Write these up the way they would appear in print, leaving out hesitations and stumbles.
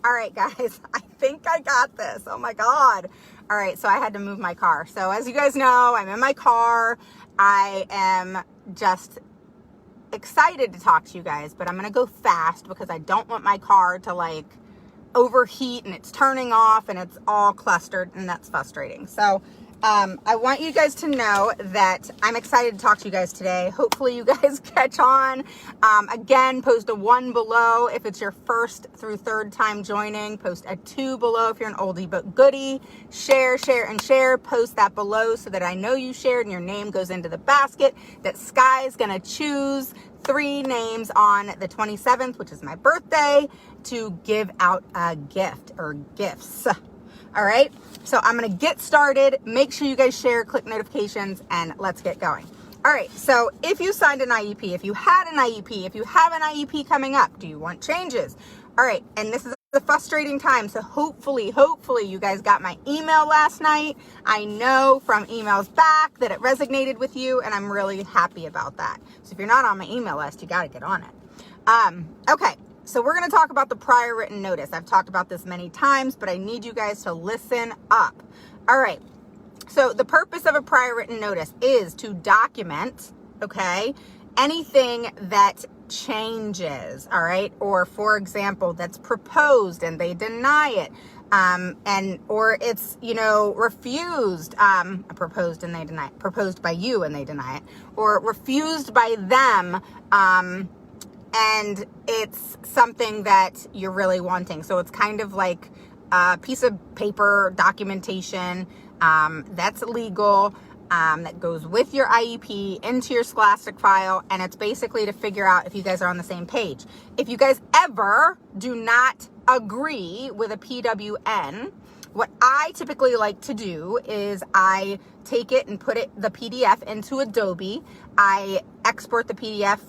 All right, guys, I think I got this. Oh my God. All right, so I had to move my car. So as you guys know, I'm in my car. I am just excited to talk to you guys, but I'm going to go fast because I don't want my car to like overheat and it's turning off and it's all clustered, and that's frustrating. So I want you guys to know that I'm excited to talk to you guys today. Hopefully you guys catch on. Again, post a 1 below if it's your first through third time joining. Post a 2 below if you're an oldie but goodie. Share, and share. Post that below so that I know you shared and your name goes into the basket that Sky is going to choose 3 names on the 27th, which is my birthday, to give out a gift or gifts. All right, so I'm going to get started. Make sure you guys share, click notifications, and let's get going. All right, so if you signed an IEP, if you had an IEP, if you have an IEP coming up, do you want changes? All right, and this is a frustrating time, so hopefully you guys got my email last night. I know from emails back that it resonated with you, and I'm really happy about that. So if you're not on my email list, you got to get on it. Okay. So we're going to talk about the prior written notice. I've talked about this many times, but I need you guys to listen up. All right. So the purpose of a prior written notice is to document, okay, anything that changes, all right? Or for example, that's proposed and they deny it. Or it's, refused, proposed and they deny it, proposed by you and they deny it, or refused by them, and it's something that you're really wanting. So it's kind of like a piece of paper documentation that's legal, that goes with your IEP into your Scholastic file. And it's basically to figure out if you guys are on the same page. If you guys ever do not agree with a PWN, what I typically like to do is I take it and put the PDF into Adobe. I export the PDF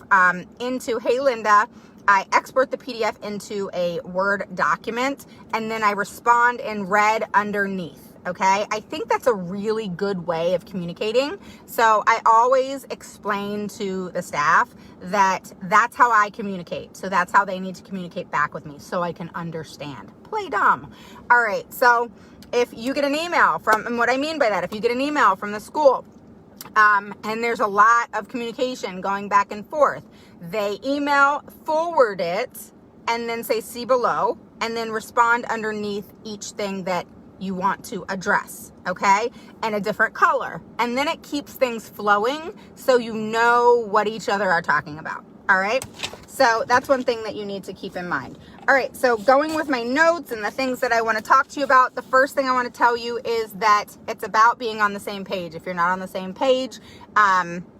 into Hey Linda. I export the PDF into a Word document, and then I respond in red underneath. Okay, I think that's a really good way of communicating. So I always explain to the staff that that's how I communicate. So that's how they need to communicate back with me so I can understand. Play dumb. All right, so if you get an email from, and what I mean by that, if you get an email from the school, and there's a lot of communication going back and forth, they email, forward it, and then say see below, and then respond underneath each thing that you want to address, okay? And a different color. And then it keeps things flowing so you know what each other are talking about, all right? So that's one thing that you need to keep in mind. All right, so going with my notes and the things that I want to talk to you about, the first thing I want to tell you is that it's about being on the same page. If you're not on the same page,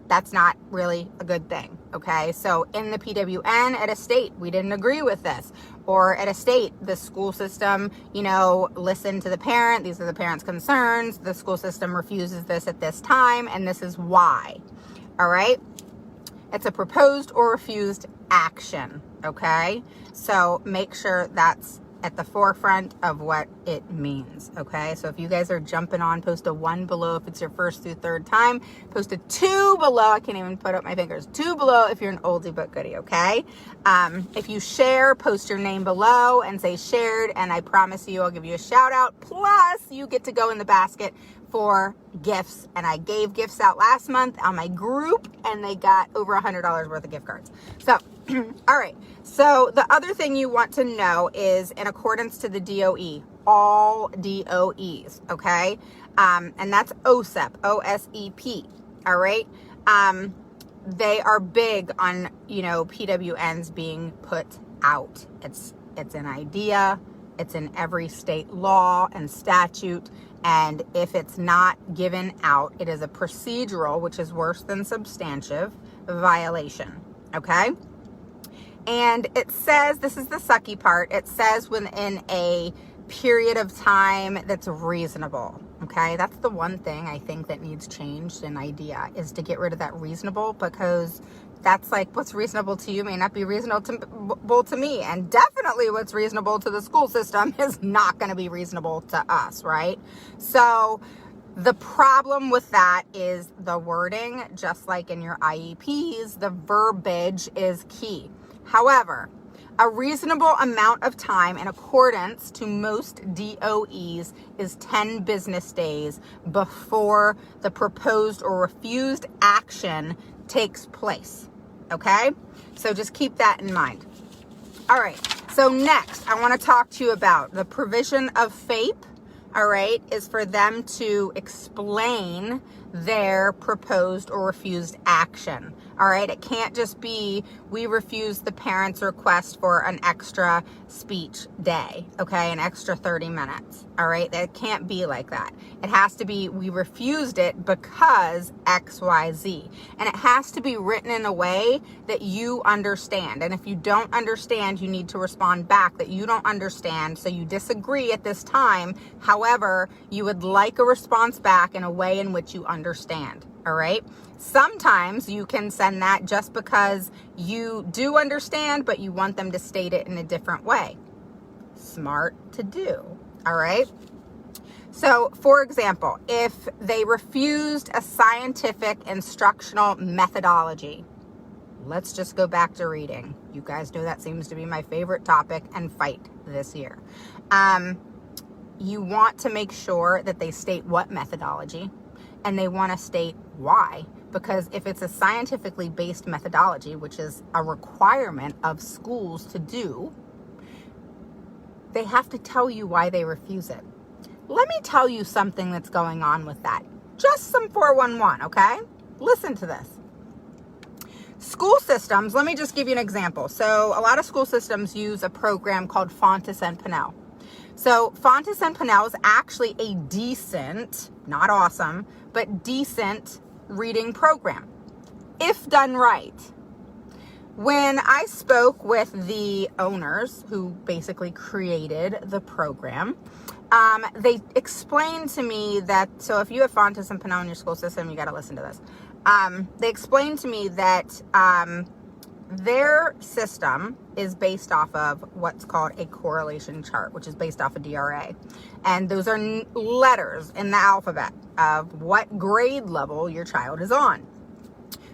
that's not really a good thing, okay? So in the PWN at a state, we didn't agree with this. Or at a state, the school system, listened to the parent. These are the parent's concerns. The school system refuses this at this time, and this is why, all right? It's a proposed or refused action, okay? So make sure that's at the forefront of what it means, okay? So if you guys are jumping on, post a 1 below if it's your first through third time. Post a 2 below. I can't even put up my fingers. 2 below if you're an oldie but goodie, okay? If you share, post your name below and say shared, and I promise you I'll give you a shout out. Plus, you get to go in the basket for gifts, and I gave gifts out last month on my group, and they got over $100 worth of gift cards. So, all right. So the other thing you want to know is in accordance to the DOE, all DOEs, okay? And that's OSEP, OSEP, all right? They are big on, PWNs being put out. It's an idea. It's in every state law and statute. And if it's not given out, it is a procedural, which is worse than substantive, violation, okay? And it says, this is the sucky part, it says within a period of time that's reasonable, okay? That's the one thing I think that needs changed in idea, is to get rid of that reasonable, because that's like what's reasonable to you may not be reasonable to me. And definitely what's reasonable to the school system is not going to be reasonable to us, right? So the problem with that is the wording, just like in your IEPs, the verbiage is key. However, A reasonable amount of time in accordance to most DOEs is 10 business days before the proposed or refused action takes place. Okay? So just keep that in mind. All right. So next, I want to talk to you about the provision of FAPE. All right, is for them to explain their proposed or refused action. All right, it can't just be we refuse the parent's request for an extra speech day, okay, an extra 30 minutes. All right, that can't be like that. It has to be we refused it because XYZ. And it has to be written in a way that you understand. And if you don't understand, you need to respond back that you don't understand, so you disagree at this time. However, you would like a response back in a way in which you understand. All right. Sometimes you can send that just because you do understand, but you want them to state it in a different way. Smart to do. All right. So, for example, if they refused a scientific instructional methodology, let's just go back to reading. You guys know that seems to be my favorite topic and fight this year. You want to make sure that they state what methodology, and they want to state why. Because if it's a scientifically based methodology, which is a requirement of schools to do, they have to tell you why they refuse it. Let me tell you something that's going on with that. Just some 411, okay? Listen to this. School systems, let me just give you an example. So a lot of school systems use a program called Fontes and Pinnell. So Fontes and Pinnell is actually a decent, not awesome, but decent reading program, if done right. When I spoke with the owners who basically created the program, they explained to me that, so if you have Fontes and Pinnell in your school system, you got to listen to this. They explained to me that their system is based off of what's called a correlation chart, which is based off of DRA. And those are letters in the alphabet of what grade level your child is on.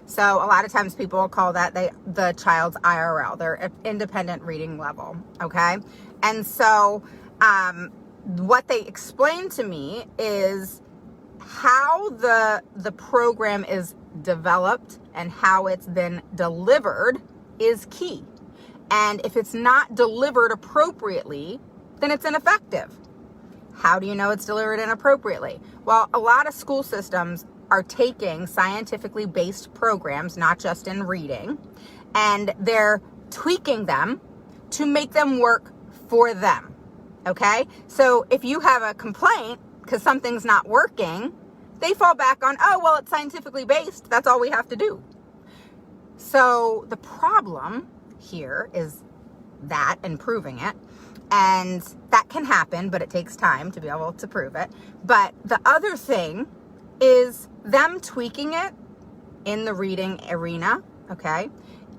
So a lot of times people will call that the child's IRL, their independent reading level, okay? And so what they explained to me is how the program is developed and how it's then delivered is key. And if it's not delivered appropriately, then it's ineffective. How do you know it's delivered inappropriately? Well, a lot of school systems are taking scientifically based programs, not just in reading, and they're tweaking them to make them work for them. Okay? So if you have a complaint because something's not working, they fall back on, oh, well, it's scientifically based. That's all we have to do. So the problem here is that and proving it. And that can happen, but it takes time to be able to prove it. But the other thing is them tweaking it in the reading arena, okay,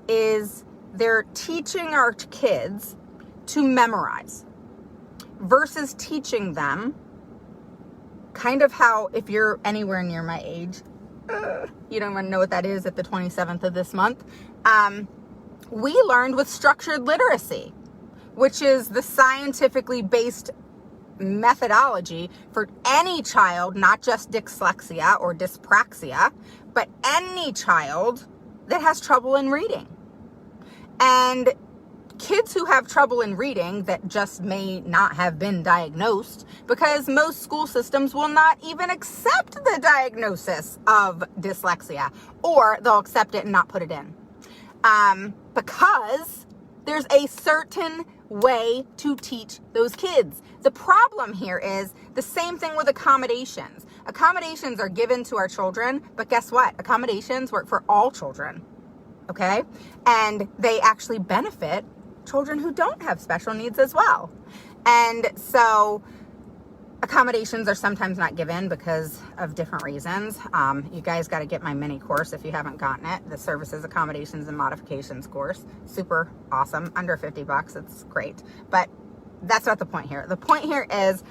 is they're teaching our kids to memorize versus teaching them kind of how, if you're anywhere near my age, you don't even know what that is at the 27th of this month, we learned with structured literacy, which is the scientifically based methodology for any child, not just dyslexia or dyspraxia, but any child that has trouble in reading. And kids who have trouble in reading that just may not have been diagnosed, because most school systems will not even accept the diagnosis of dyslexia, or they'll accept it and not put it in. Because there's a certain way to teach those kids. The problem here is the same thing with accommodations. Accommodations are given to our children, but guess what? Accommodations work for all children, okay? And they actually benefit children who don't have special needs as well. And so accommodations are sometimes not given because of different reasons. You guys got to get my mini course if you haven't gotten it. The Services, Accommodations, and Modifications course. Super awesome. Under $50. It's great. But that's not the point here. The point here is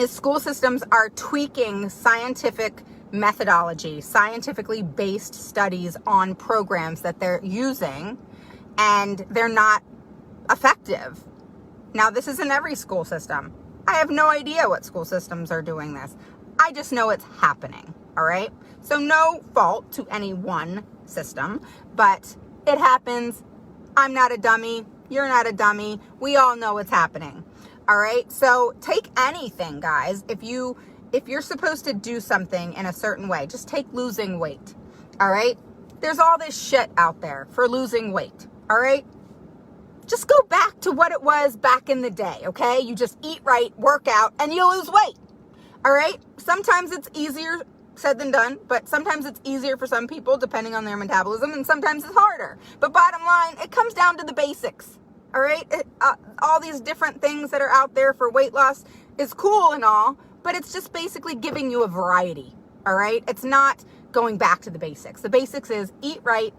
school systems are tweaking scientific methodology, scientifically based studies on programs that they're using, and they're not effective. Now, this isn't every school system. I have no idea what school systems are doing this. I just know it's happening, all right? So no fault to any one system, but it happens. I'm not a dummy. You're not a dummy. We all know what's happening, all right? So take anything, guys. If you're supposed to do something in a certain way, just take losing weight, all right? There's all this shit out there for losing weight, all right? Just go back to what it was back in the day, okay? You just eat right, work out, and you lose weight, all right? Sometimes it's easier said than done, but sometimes it's easier for some people depending on their metabolism, and sometimes it's harder. But bottom line, it comes down to the basics, all right? All these different things that are out there for weight loss is cool and all, but it's just basically giving you a variety, all right? It's not going back to the basics. The basics is eat right,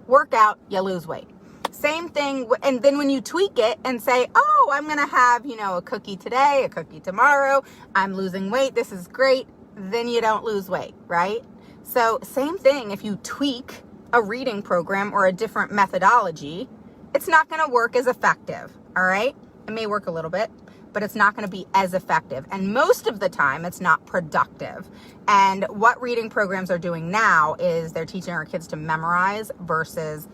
work out, you lose weight. Same thing, and then when you tweak it and say, oh, I'm going to have, a cookie today, a cookie tomorrow, I'm losing weight, this is great, then you don't lose weight, right? So same thing, if you tweak a reading program or a different methodology, it's not going to work as effective, all right? It may work a little bit, but it's not going to be as effective. And most of the time, it's not productive. And what reading programs are doing now is they're teaching our kids to memorize versus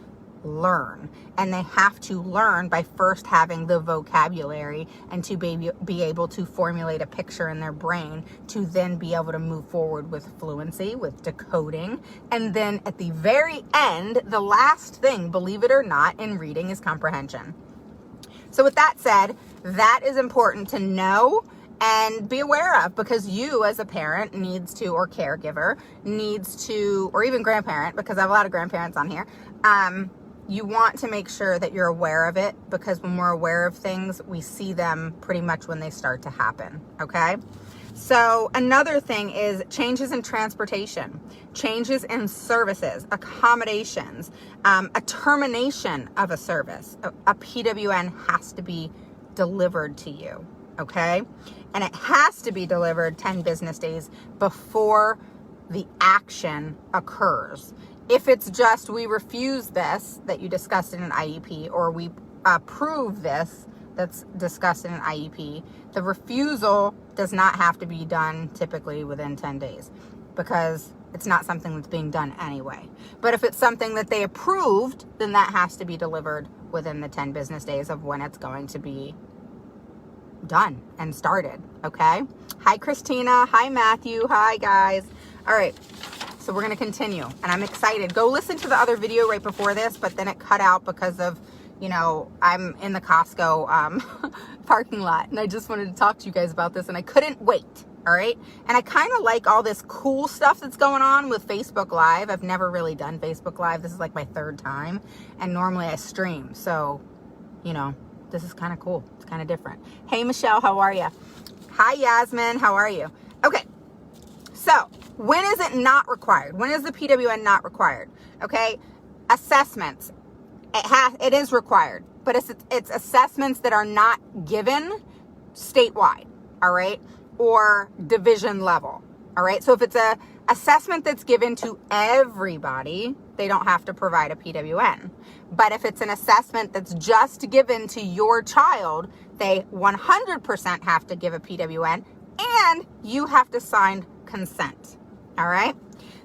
learn. And they have to learn by first having the vocabulary and to be able to formulate a picture in their brain to then be able to move forward with fluency, with decoding. And then at the very end, the last thing, believe it or not, in reading is comprehension. So with that said, that is important to know and be aware of, because you as a parent needs to, or caregiver needs to, or even grandparent, because I have a lot of grandparents on here, you want to make sure that you're aware of it, because when we're aware of things, we see them pretty much when they start to happen, okay? So another thing is changes in transportation, changes in services, accommodations, a termination of a service. A PWN has to be delivered to you, okay? And it has to be delivered 10 business days before the action occurs. If it's just, we refuse this that you discussed in an IEP, or we approve this that's discussed in an IEP, the refusal does not have to be done typically within 10 days because it's not something that's being done anyway. But if it's something that they approved, then that has to be delivered within the 10 business days of when it's going to be done and started, okay? Hi, Christina. Hi, Matthew. Hi, guys. All right. So we're going to continue, and I'm excited. Go listen to the other video right before this, but then it cut out because of, I'm in the Costco parking lot, and I just wanted to talk to you guys about this, and I couldn't wait, all right? And I kind of like all this cool stuff that's going on with Facebook Live. I've never really done Facebook Live. This is like my third time, and normally I stream, so, this is kind of cool. It's kind of different. Hey, Michelle, how are you? Hi, Yasmin, how are you? Okay, so when is it not required? When is the PWN not required? Okay, assessments. It is required, but it's assessments that are not given statewide, all right, or division level, all right. So if it's a assessment that's given to everybody, they don't have to provide a PWN. But if it's an assessment that's just given to your child, they 100% have to give a PWN, and you have to sign consent. All right.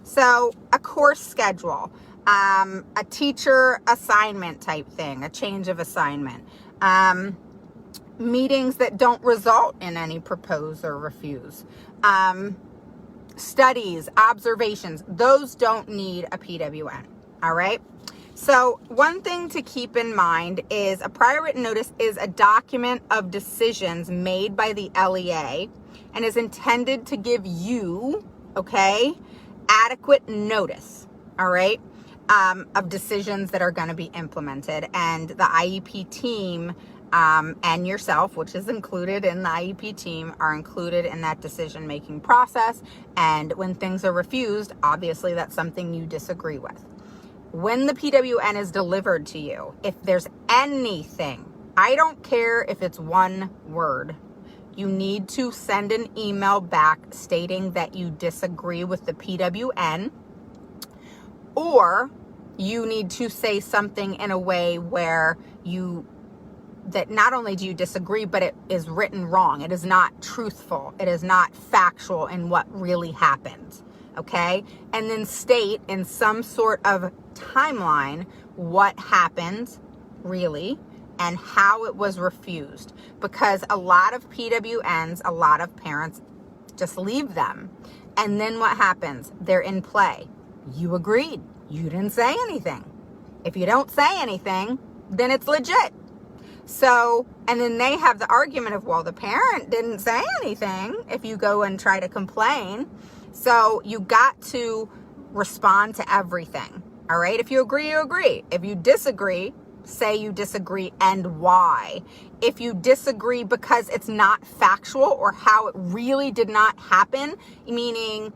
So a course schedule, a teacher assignment type thing, a change of assignment, meetings that don't result in any propose or refuse, studies, observations, those don't need a PWN. All right. So one thing to keep in mind is a prior written notice is a document of decisions made by the LEA and is intended to give you, okay, adequate notice, all right, of decisions that are going to be implemented. And the IEP team and yourself, which is included in the IEP team, are included in that decision-making process. And when things are refused, obviously that's something you disagree with. When the PWN is delivered to you, if there's anything, I don't care if it's one word, you need to send an email back stating that you disagree with the PWN, or you need to say something in a way where you that not only do you disagree, but it is written wrong. It is not truthful. It is not factual in what really happened. Okay? And then state in some sort of timeline what happened really and how it was refused. Because a lot of PWNs, a lot of parents just leave them. And then what happens? They're in play. You agreed. You didn't say anything. If you don't say anything, then it's legit. So, and then they have the argument of, well, the parent didn't say anything if you go and try to complain. So you got to respond to everything. All right. If you agree, you agree. If you disagree, say you disagree and why. If you disagree because it's not factual or how it really did not happen, meaning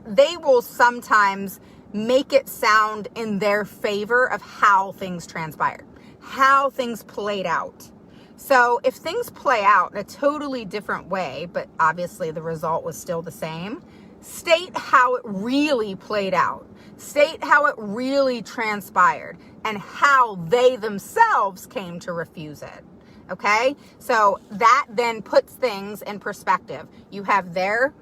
they will sometimes make it sound in their favor of how things transpired, how things played out. So if things play out in a totally different way, but obviously the result was still the same, state how it really played out. State how it really transpired and how they themselves came to refuse it. Okay? So that then puts things in perspective. You have their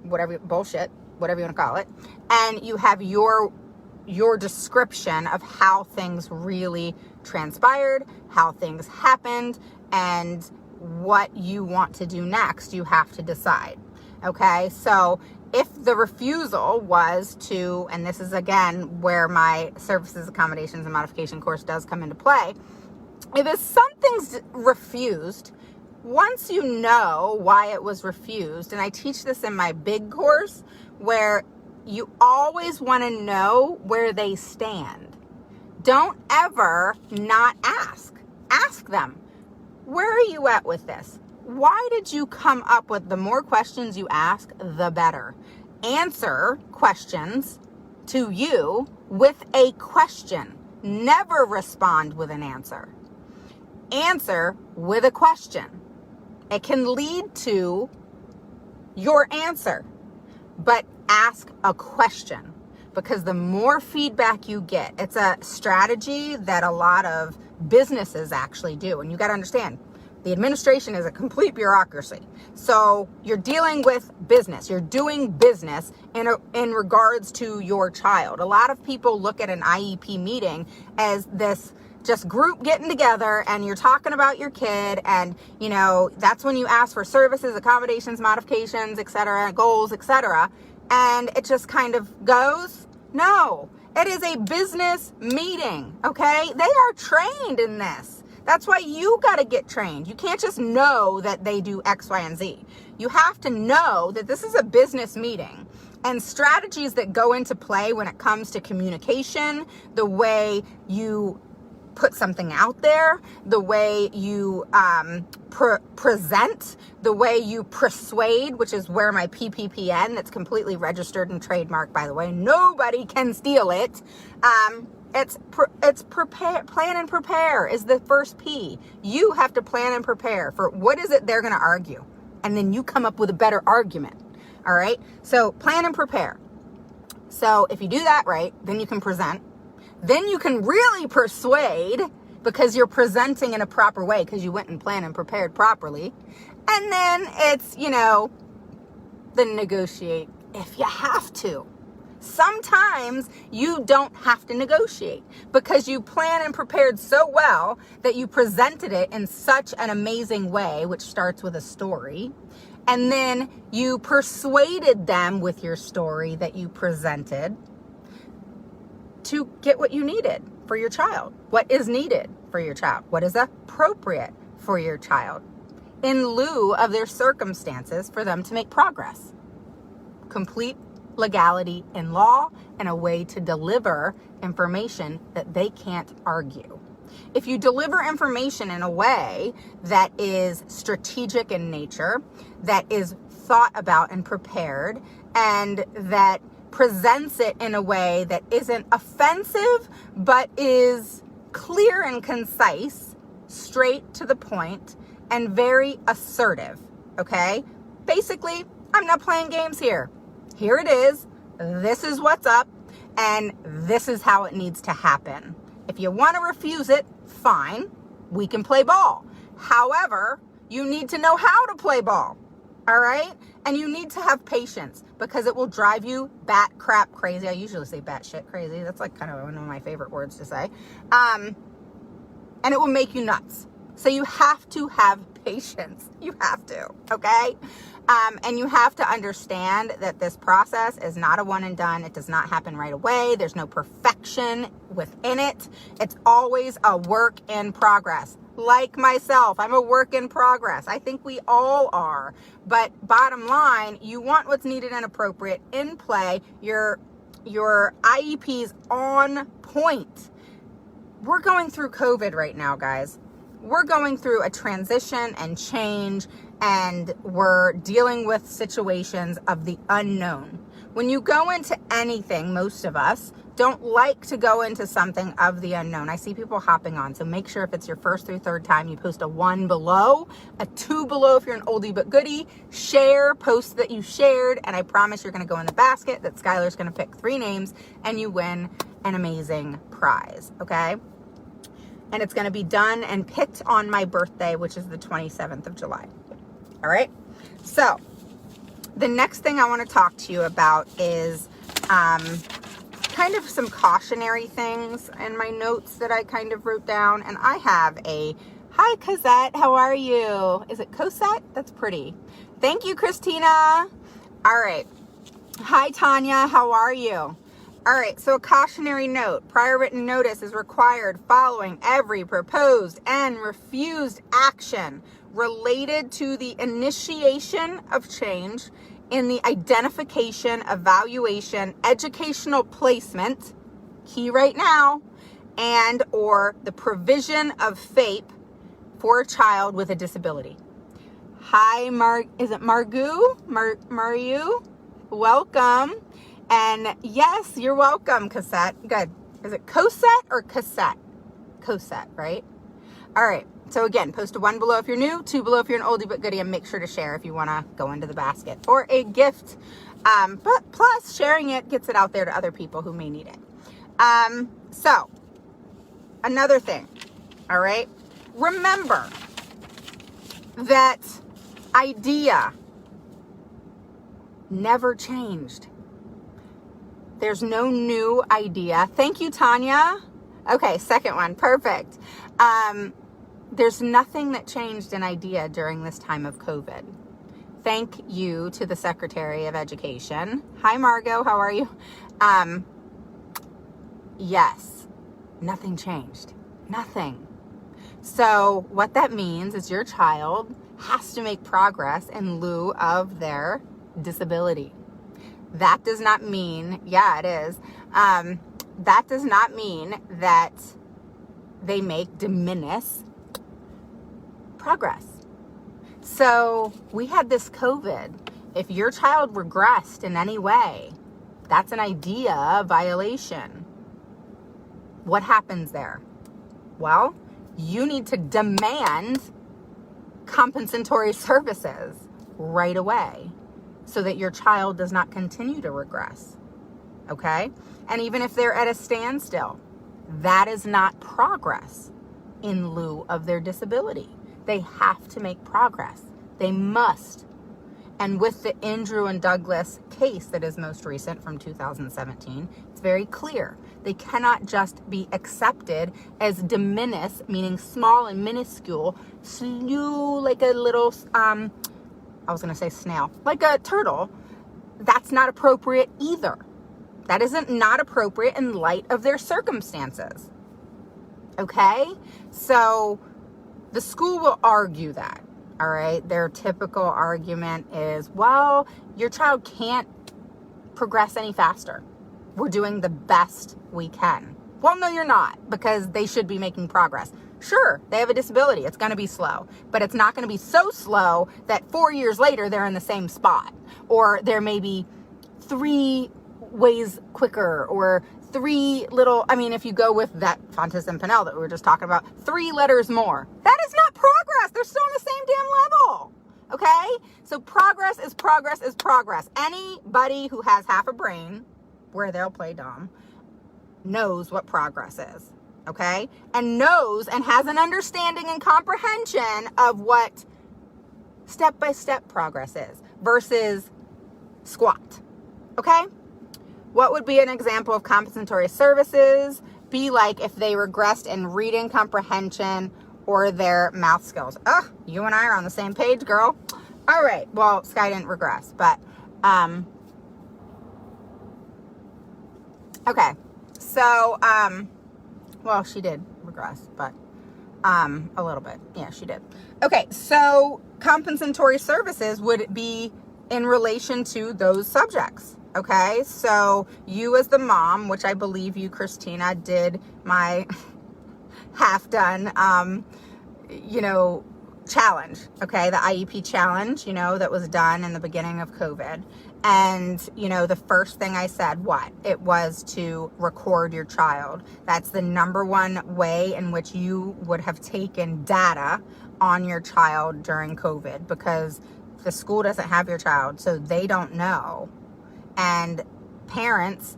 bullshit, whatever you want to call it, and you have your description of how things really transpired, how things happened, and what you want to do next. You have to decide. Okay? So if the refusal was to, and this is again where my services, accommodations, and modification course does come into play, if something's refused, once you know why it was refused, and I teach this in my big course, where you always want to know where they stand. Don't ever not ask. Ask them, where are you at with this? Why did you come up with, the more questions you ask, the better. Answer questions to you with a question. Never respond with an answer. Answer with a question. It can lead to your answer, but ask a question, because the more feedback you get, it's a strategy that a lot of businesses actually do. And you got to understand, the administration is a complete bureaucracy. So you're dealing with business. You're doing business in regards to your child. A lot of people look at an IEP meeting as this just group getting together and you're talking about your kid, and that's when you ask for services, accommodations, modifications, etc., goals, etc., and it just kind of goes. No, it is a business meeting. Okay, they are trained in this. That's why you got to get trained. You can't just know that they do X, Y, and Z. You have to know that this is a business meeting, and strategies that go into play when it comes to communication, the way you put something out there, the way you present, the way you persuade, which is where my PPPN, that's completely registered and trademarked, by the way, nobody can steal it. It's prepare, plan and prepare is the first P. You have to plan and prepare for what is it they're going to argue, and then you come up with a better argument. All right. So plan and prepare. So if you do that right, then you can present. Then you can really persuade, because you're presenting in a proper way, because you went and planned and prepared properly. And then it's, then negotiate if you have to. Sometimes you don't have to negotiate, because you planned and prepared so well that you presented it in such an amazing way, which starts with a story. And then you persuaded them with your story that you presented to get what you needed for your child. What is needed for your child? What is appropriate for your child in lieu of their circumstances for them to make progress? Complete legality in law and a way to deliver information that they can't argue. If you deliver information in a way that is strategic in nature, that is thought about and prepared, and that presents it in a way that isn't offensive, but is clear and concise, straight to the point, and very assertive, okay? Basically, I'm not playing games here. Here it is. This is what's up, and this is how it needs to happen. If you want to refuse it, fine. we can play ball. However, you need to know how to play ball. All right? And you need to have patience because it will drive you bat crap crazy. I usually say bat shit crazy. That's like kind of one of my favorite words to say. And it will make you nuts. So you have to have patience. You have to, okay? And you have to understand that this process is not a one and done. It does not happen right away. There's no perfection within it. It's always a work in progress. Like myself, I'm a work in progress. I think we all are. But bottom line, you want what's needed and appropriate in play. Your IEP's on point. We're going through COVID right now, guys. We're going through a transition and change, and we're dealing with situations of the unknown. When you go into anything, most of us don't like to go into something of the unknown. I see people hopping on, so make sure if it's your first through third time, you post a 1 below, a 2 below if you're an oldie but goodie. Share, post that you shared, and I promise you're going to go in the basket that Skylar's going to pick 3 names, and you win an amazing prize, okay? And it's going to be done and picked on my birthday, which is the 27th of July. All right. So the next thing I want to talk to you about is kind of some cautionary things in my notes that I kind of wrote down. And I have hi, Cosette. How are you? Is it Cosette? That's pretty. Thank you, Christina. All right. Hi, Tanya. How are you? All right, so a cautionary note. Prior written notice is required following every proposed and refused action related to the initiation of change in the identification, evaluation, educational placement, key right now, and or the provision of FAPE for a child with a disability. Hi, is it Mariu? Welcome. And yes, you're welcome, Cosette. Good. Is it Cosette or Cassette? Cosette, right? All right. So again, post a 1 below if you're new, 2 below if you're an oldie but goodie, and make sure to share if you want to go into the basket or a gift. But plus, sharing it gets it out there to other people who may need it. So, another thing, all right? Remember that idea never changed. There's no new idea. Thank you, Tanya. Okay, second one. Perfect. There's nothing that changed in idea during this time of COVID. Thank you to the Secretary of Education. Hi, Margot. How are you? Yes, nothing changed. Nothing. So what that means is your child has to make progress in lieu of their disability. That does not mean, yeah, it is. That does not mean that they make diminished progress. So we had this COVID. If your child regressed in any way, that's an idea violation. What happens there? Well, you need to demand compensatory services right away, so that your child does not continue to regress, okay? And even if they're at a standstill, that is not progress in lieu of their disability. They have to make progress. They must. And with the Andrew and Douglas case that is most recent from 2017, it's very clear. They cannot just be accepted as diminished, meaning small and minuscule, like a little, I was going to say snail, like a turtle. That's not appropriate either. That isn't not appropriate in light of their circumstances. Okay? So the school will argue that, all right? Their typical argument is, well, your child can't progress any faster. We're doing the best we can. Well, no, you're not, because they should be making progress. Sure, they have a disability. It's going to be slow, but it's not going to be so slow that 4 years later they're in the same spot, or there may be 3 ways quicker, or 3 little, if you go with that Fontes and Pinnell that we were just talking about, 3 letters more. That is not progress. They're still on the same damn level. Okay? So progress is progress is progress. Anybody who has half a brain, where they'll play dumb, knows what progress is. okay? And knows and has an understanding and comprehension of what step-by-step progress is versus squat, okay? What would be an example of compensatory services? Be like if they regressed in reading comprehension or their math skills. Oh, you and I are on the same page, girl. All right. Well, Sky didn't regress, but, okay. So, well, she did regress, but, a little bit. Yeah, she did. Okay. So compensatory services would be in relation to those subjects. Okay. So you as the mom, which I believe you, Christina, did my half done, challenge, okay, the IEP challenge, that was done in the beginning of COVID. And, the first thing I said, it was to record your child. That's the number one way in which you would have taken data on your child during COVID, because the school doesn't have your child, so they don't know. And parents'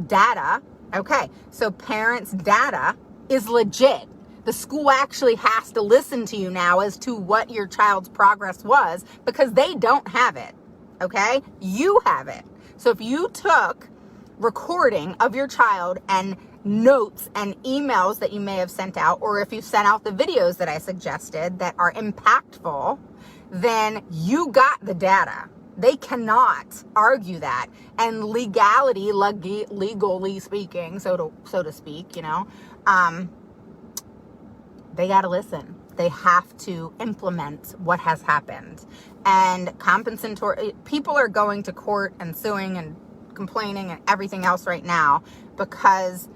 data, okay, so parents' data is legit. The school actually has to listen to you now as to what your child's progress was, because they don't have it, okay? You have it. So if you took recording of your child and notes and emails that you may have sent out, or if you sent out the videos that I suggested that are impactful, then you got the data. They cannot argue that. And legally speaking, so to speak, they got to listen. They have to implement what has happened. And compensatory, people are going to court and suing and complaining and everything else right now because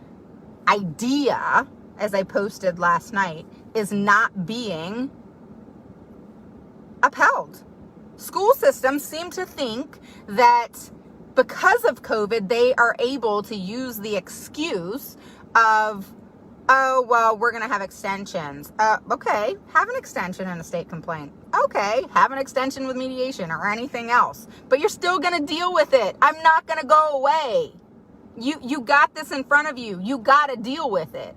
IDEA, as I posted last night, is not being upheld. School systems seem to think that because of COVID, they are able to use the excuse of, oh, well, we're going to have extensions. Okay, have an extension in a state complaint. Okay, have an extension with mediation or anything else. But you're still going to deal with it. I'm not going to go away. You got this in front of you. You got to deal with it.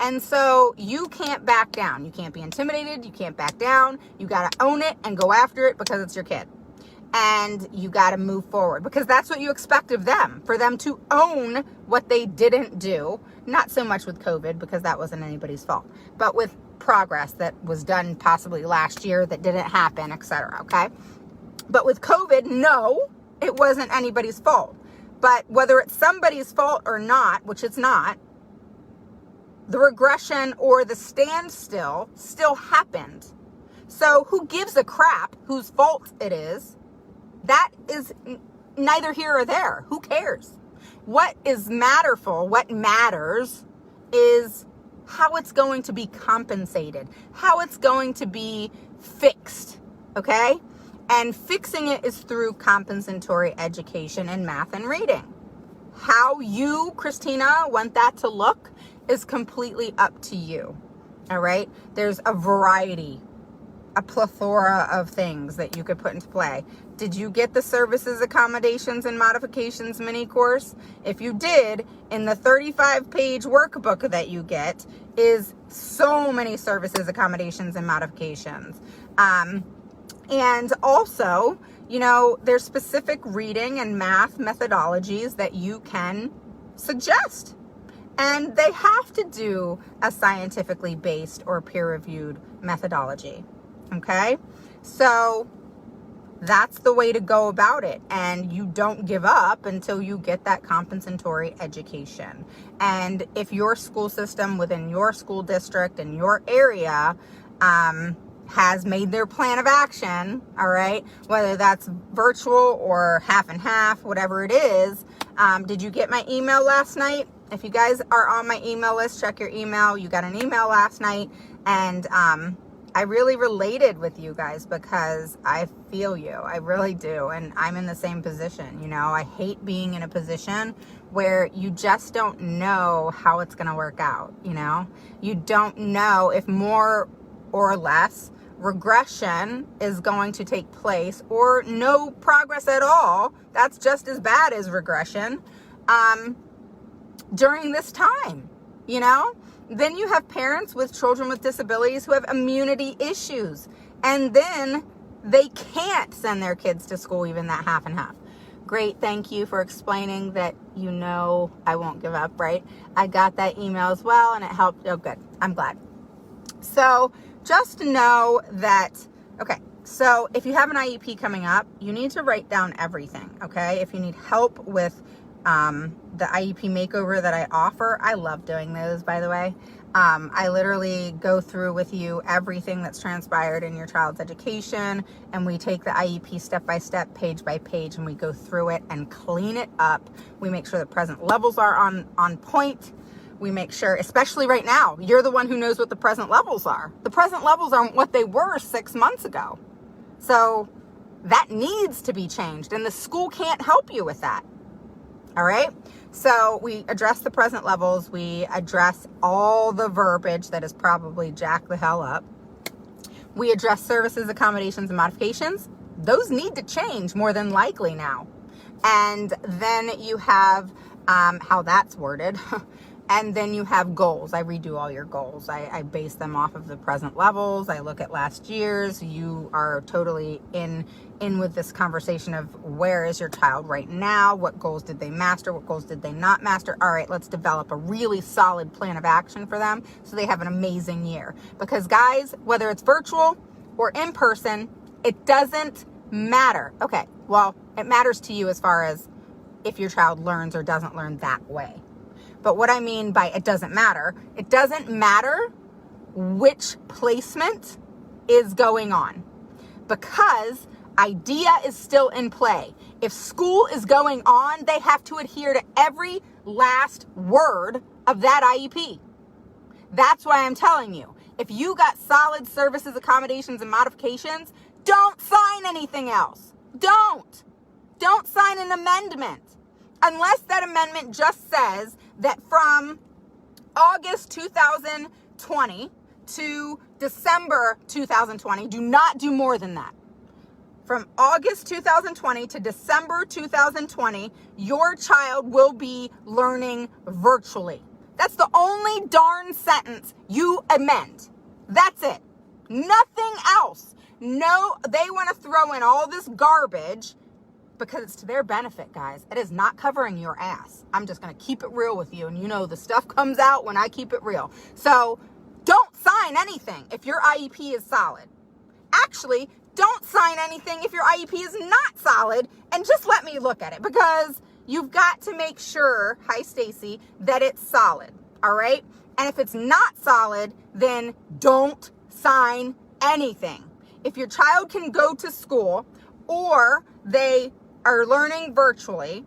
And so you can't back down. You can't be intimidated. You can't back down. You got to own it and go after it because it's your kid. And you got to move forward because that's what you expect of them, for them to own what they didn't do. Not so much with COVID because that wasn't anybody's fault, but with progress that was done possibly last year that didn't happen, etc. Okay. But with COVID, no, it wasn't anybody's fault. But whether it's somebody's fault or not, which it's not, the regression or the standstill still happened. So who gives a crap whose fault it is? That is neither here or there. Who cares? What is matterful, what matters is how it's going to be compensated, how it's going to be fixed, okay? And fixing it is through compensatory education in math and reading. How you, Christina, want that to look is completely up to you, all right? There's a variety, a plethora of things that you could put into play. Did you get the services, accommodations, and modifications mini course? If you did, in the 35-page workbook that you get is so many services, accommodations, and modifications. And also, there's specific reading and math methodologies that you can suggest. And they have to do a scientifically based or peer-reviewed methodology. Okay? So that's the way to go about it. And you don't give up until you get that compensatory education. And if your school system within your school district and your area has made their plan of action, all right, whether that's virtual or half and half, whatever it is, did you get my email last night? If you guys are on my email list, check your email. You got an email last night, and I really related with you guys because I feel you. I really do. And I'm in the same position. I hate being in a position where you just don't know how it's going to work out. You don't know if more or less regression is going to take place or no progress at all. That's just as bad as regression during this time, Then you have parents with children with disabilities who have immunity issues. And then they can't send their kids to school, even that half and half. Great, thank you for explaining that I won't give up, right? I got that email as well, and it helped. Oh, good. I'm glad. So just know that, okay, so if you have an IEP coming up, you need to write down everything, okay? If you need help with the IEP makeover that I offer, I love doing those, by the way. I literally go through with you everything that's transpired in your child's education, and we take the IEP step by step, page by page, and we go through it and clean it up. We make sure the present levels are on point. We make sure, especially right now, you're the one who knows what the present levels are. The present levels aren't what they were 6 months ago. So that needs to be changed, and the school can't help you with that. All right. So we address the present levels. We address all the verbiage that is probably jacked the hell up. We address services, accommodations, and modifications. Those need to change more than likely now. And then you have how that's worded. And then you have goals. I redo all your goals. I base them off of the present levels. I look at last year's. You are totally in with this conversation of where is your child right now? What goals did they master? What goals did they not master? All right, let's develop a really solid plan of action for them so they have an amazing year. Because guys, whether it's virtual or in person, it doesn't matter. Okay, well, it matters to you as far as if your child learns or doesn't learn that way. But what I mean by it doesn't matter which placement is going on, because IDEA is still in play. If school is going on, they have to adhere to every last word of that IEP. That's why I'm telling you, if you got solid services, accommodations, and modifications, don't sign anything else. Don't sign an amendment. Unless that amendment just says that from August 2020 to December 2020, do not do more than that. From August 2020 to December 2020, your child will be learning virtually. That's the only darn sentence you amend. That's it. Nothing else. No, they want to throw in all this garbage because it's to their benefit, guys. It is not covering your ass. I'm just going to keep it real with you. And the stuff comes out when I keep it real. So don't sign anything if your IEP is solid. Actually, don't sign anything if your IEP is not solid, and just let me look at it, because you've got to make sure, hi Stacy, that it's solid. All right. And if it's not solid, then don't sign anything. If your child can go to school or they are learning virtually,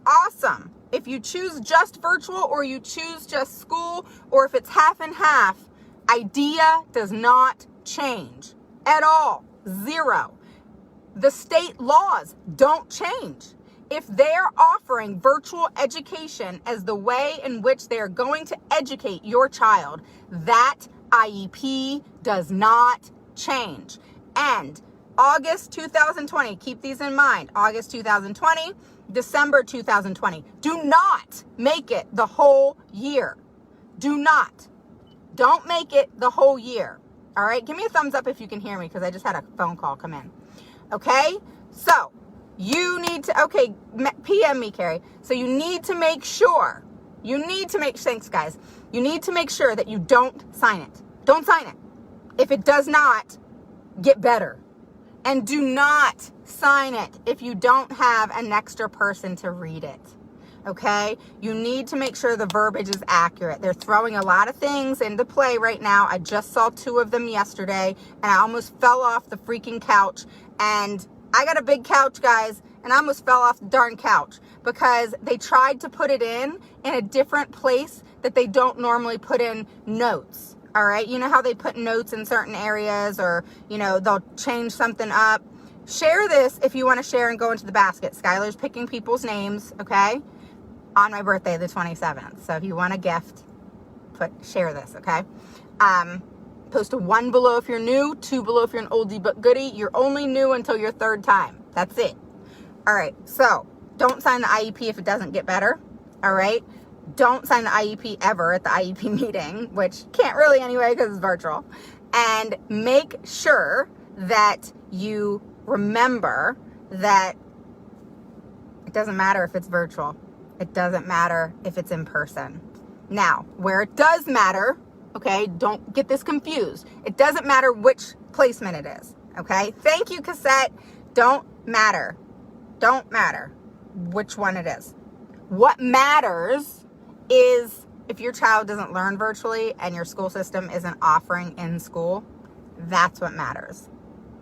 awesome. If you choose just virtual or you choose just school, or if it's half and half, IDEA does not change at all. Zero. The state laws don't change. If they're offering virtual education as the way in which they're going to educate your child, that IEP does not change. And August 2020, keep these in mind, August 2020, December 2020. Do not make it the whole year. Don't make it the whole year. All right, give me a thumbs up if you can hear me, because I just had a phone call come in. Okay, so you need to, PM me, Carrie. So you need to make sure, thanks guys. You need to make sure that you don't sign it. Don't sign it. If it does not get better. And do not sign it if you don't have an extra person to read it. Okay? You need to make sure the verbiage is accurate. They're throwing a lot of things into play right now. I just saw 2 of them yesterday, and I almost fell off the freaking couch. And I got a big couch, guys, and I almost fell off the darn couch because they tried to put it in a different place that they don't normally put in notes. All right? You know how they put notes in certain areas, or, they'll change something up. Share this if you want to share and go into the basket. Skylar's picking people's names, okay? On my birthday, the 27th. So if you want a gift, share this, okay? Post a 1 below if you're new, 2 below if you're an oldie but goodie. You're only new until your 3rd time. That's it. All right. So don't sign the IEP if it doesn't get better. All right. Don't sign the IEP ever at the IEP meeting, which can't really anyway because it's virtual. And make sure that you remember that it doesn't matter if it's virtual. It doesn't matter if it's in person. Now, where it does matter, okay, don't get this confused. It doesn't matter which placement it is, okay? Thank you, cassette. Don't matter which one it is. What matters is if your child doesn't learn virtually and your school system isn't offering in school, that's what matters,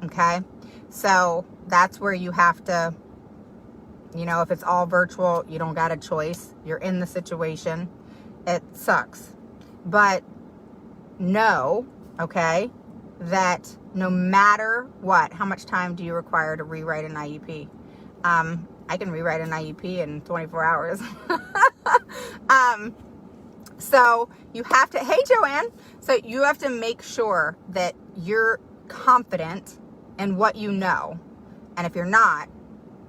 okay? So that's where you have to, if it's all virtual, you don't got a choice. You're in the situation. It sucks. But know, okay, that no matter what, how much time do you require to rewrite an IEP? I can rewrite an IEP in 24 hours. So you have to, hey, Joanne. So you have to make sure that you're confident in what you know. And if you're not,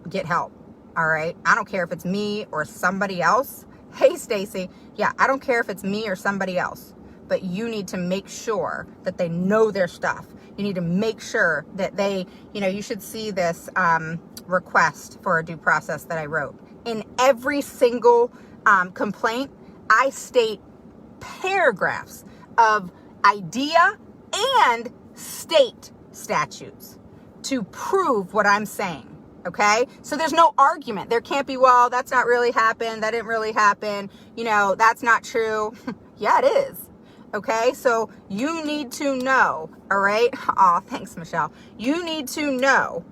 get help. All right. I don't care if it's me or somebody else. Hey, Stacy. Yeah, I don't care if it's me or somebody else, but you need to make sure that they know their stuff. You need to make sure that they, you should see this request for a due process that I wrote. In every single complaint, I state paragraphs of idea and state statutes to prove what I'm saying. Okay, so there's no argument. There can't be, well, that's not really happened. That didn't really happen. That's not true. Yeah, it is. Okay, so you need to know. All right. Oh, thanks, Michelle. You need to know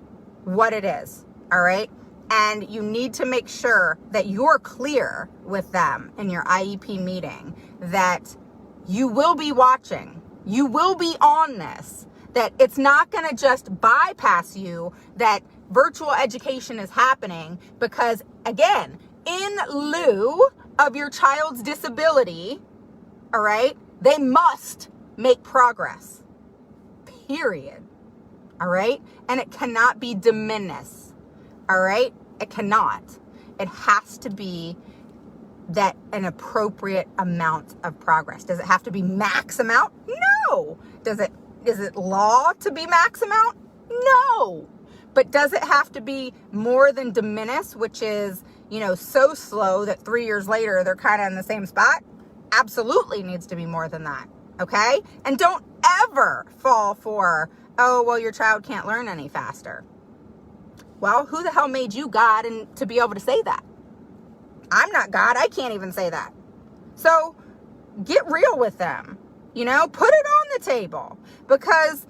what it is. All right. And you need to make sure that you're clear with them in your IEP meeting that you will be watching. You will be on this, that it's not going to just bypass you, that virtual education is happening because, again, in lieu of your child's disability, all right, they must make progress, period, all right? And it cannot be diminished, all right? It cannot. It has to be that an appropriate amount of progress. Does it have to be max amount? No. Is it law to be max amount? No. But does it have to be more than de minimis, which is, so slow that 3 years later they're kind of in the same spot? Absolutely needs to be more than that, okay? And don't ever fall for, oh, well, your child can't learn any faster. Well, who the hell made you God and to be able to say that? I'm not God. I can't even say that. So get real with them, put it on the table, because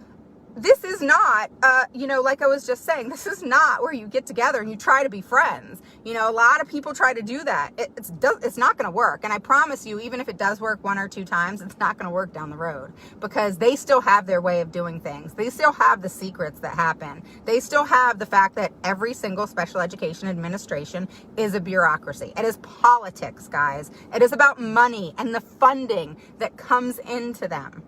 this is not, like I was just saying, this is not where you get together and you try to be friends. A lot of people try to do that. It's not going to work. And I promise you, even if it does work 1 or 2 times, it's not going to work down the road, because they still have their way of doing things. They still have the secrets that happen. They still have the fact that every single special education administration is a bureaucracy. It is politics, guys. It is about money and the funding that comes into them,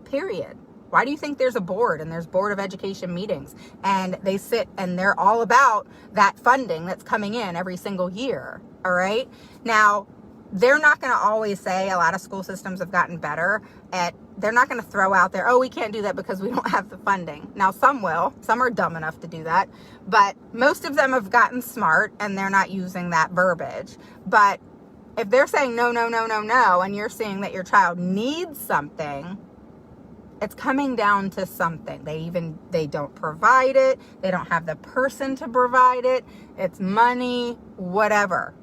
period. Why do you think there's a board and there's Board of Education meetings and they sit and they're all about that funding that's coming in every single year? All right. Now, they're not going to always say, a lot of school systems have gotten better at, they're not going to throw out there, oh, we can't do that because we don't have the funding. Now, some will. Some are dumb enough to do that. But most of them have gotten smart and they're not using that verbiage. But if they're saying no, no, no, no, no, and you're seeing that your child needs something, it's coming down to something. They don't provide it. They don't have the person to provide it. It's money, whatever.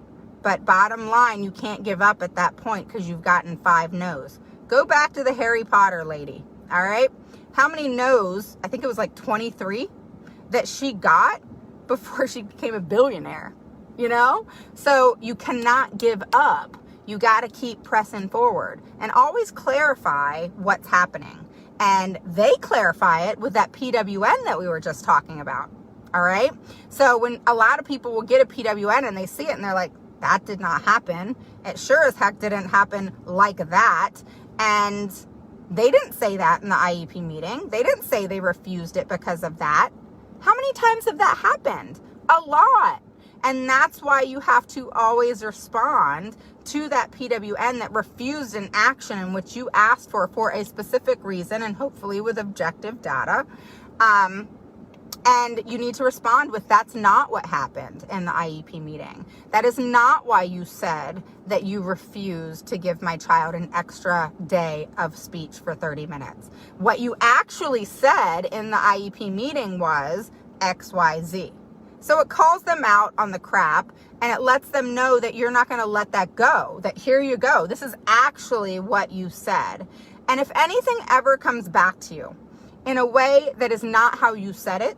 But bottom line, you can't give up at that point because you've gotten 5 no's. Go back to the Harry Potter lady. All right. How many no's? I think it was like 23 that she got before she became a billionaire, So you cannot give up. You got to keep pressing forward and always clarify what's happening. And they clarify it with that PWN that we were just talking about. All right. So when a lot of people will get a PWN and they see it and they're like, that did not happen. It sure as heck didn't happen like that. And they didn't say that in the IEP meeting. They didn't say they refused it because of that. How many times have that happened? A lot. And that's why you have to always respond to that PWN that refused an action in which you asked for a specific reason, and hopefully with objective data. And you need to respond with, that's not what happened in the IEP meeting. That is not why you said that you refused to give my child an extra day of speech for 30 minutes. What you actually said in the IEP meeting was XYZ. So it calls them out on the crap, and it lets them know that you're not going to let that go, that here you go. This is actually what you said. And if anything ever comes back to you in a way that is not how you said it,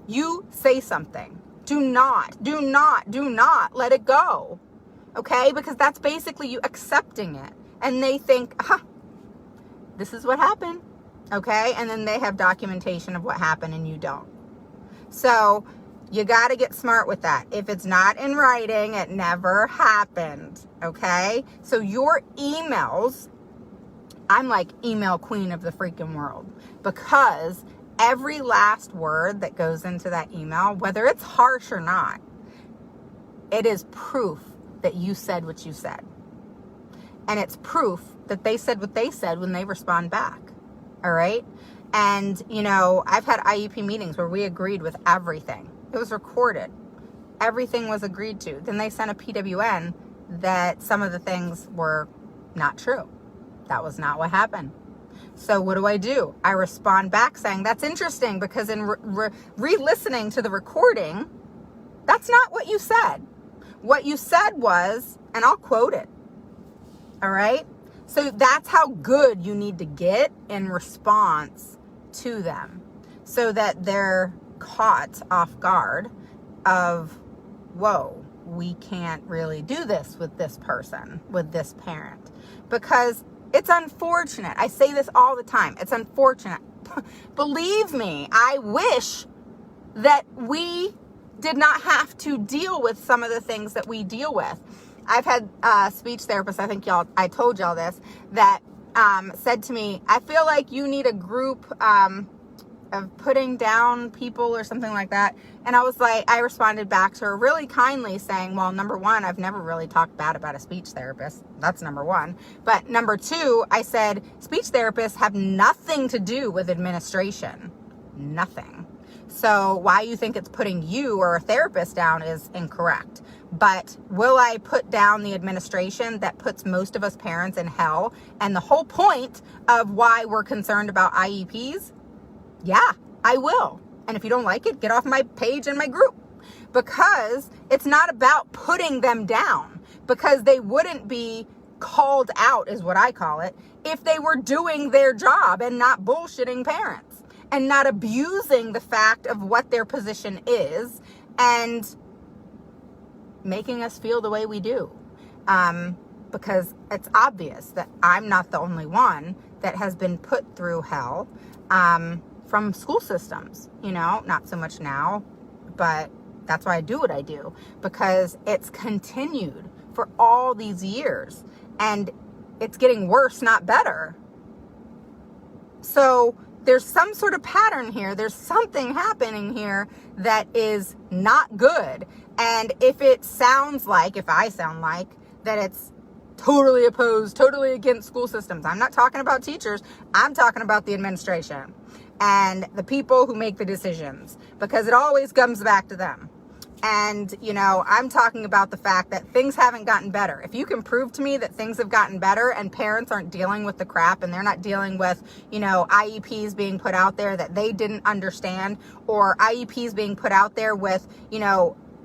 you say something. Do not let it go. Okay? Because that's basically you accepting it. And they think, this is what happened. Okay? And then they have documentation of what happened and you don't. So you got to get smart with that. If it's not in writing, it never happened. Okay? So your emails, I'm like email queen of the freaking world, because every last word that goes into that email, whether it's harsh or not, it is proof that you said what you said. And it's proof that they said what they said when they respond back. All right? And, I've had IEP meetings where we agreed with everything. It was recorded. Everything was agreed to. Then they sent a PWN that some of the things were not true. That was not what happened. So what do? I respond back saying, that's interesting, because in re-listening to the recording, that's not what you said. What you said was, and I'll quote it. All right? So that's how good you need to get in response to them, so that they're caught off guard of, whoa, we can't really do this with this person, with this parent, because it's unfortunate. I say this all the time. It's unfortunate. Believe me, I wish that we did not have to deal with some of the things that we deal with. I've had speech therapists, I think I told y'all this, that said to me, I feel like you need a group of putting down people or something like that. And I responded back to her really kindly saying, well, number one, I've never really talked bad about a speech therapist. That's number one. But number two, I said, speech therapists have nothing to do with administration. Nothing. So why you think it's putting you or a therapist down is incorrect. But will I put down the administration that puts most of us parents in hell? And the whole point of why we're concerned about IEPs? Yeah, I will. And if you don't like it, get off my page and my group. Because it's not about putting them down. Because they wouldn't be called out, is what I call it, if they were doing their job and not bullshitting parents. And not abusing the fact of what their position is. And making us feel the way we do. Because it's obvious that I'm not the only one that has been put through hell. From school systems, not so much now, but that's why I do what I do, because it's continued for all these years and it's getting worse, not better. So there's some sort of pattern here. There's something happening here that is not good. And if I sound like that it's totally opposed, totally against school systems, I'm not talking about teachers. I'm talking about the administration and the people who make the decisions, because it always comes back to them. And, I'm talking about the fact that things haven't gotten better. If you can prove to me that things have gotten better and parents aren't dealing with the crap and they're not dealing with, IEPs being put out there that they didn't understand, or IEPs being put out there with,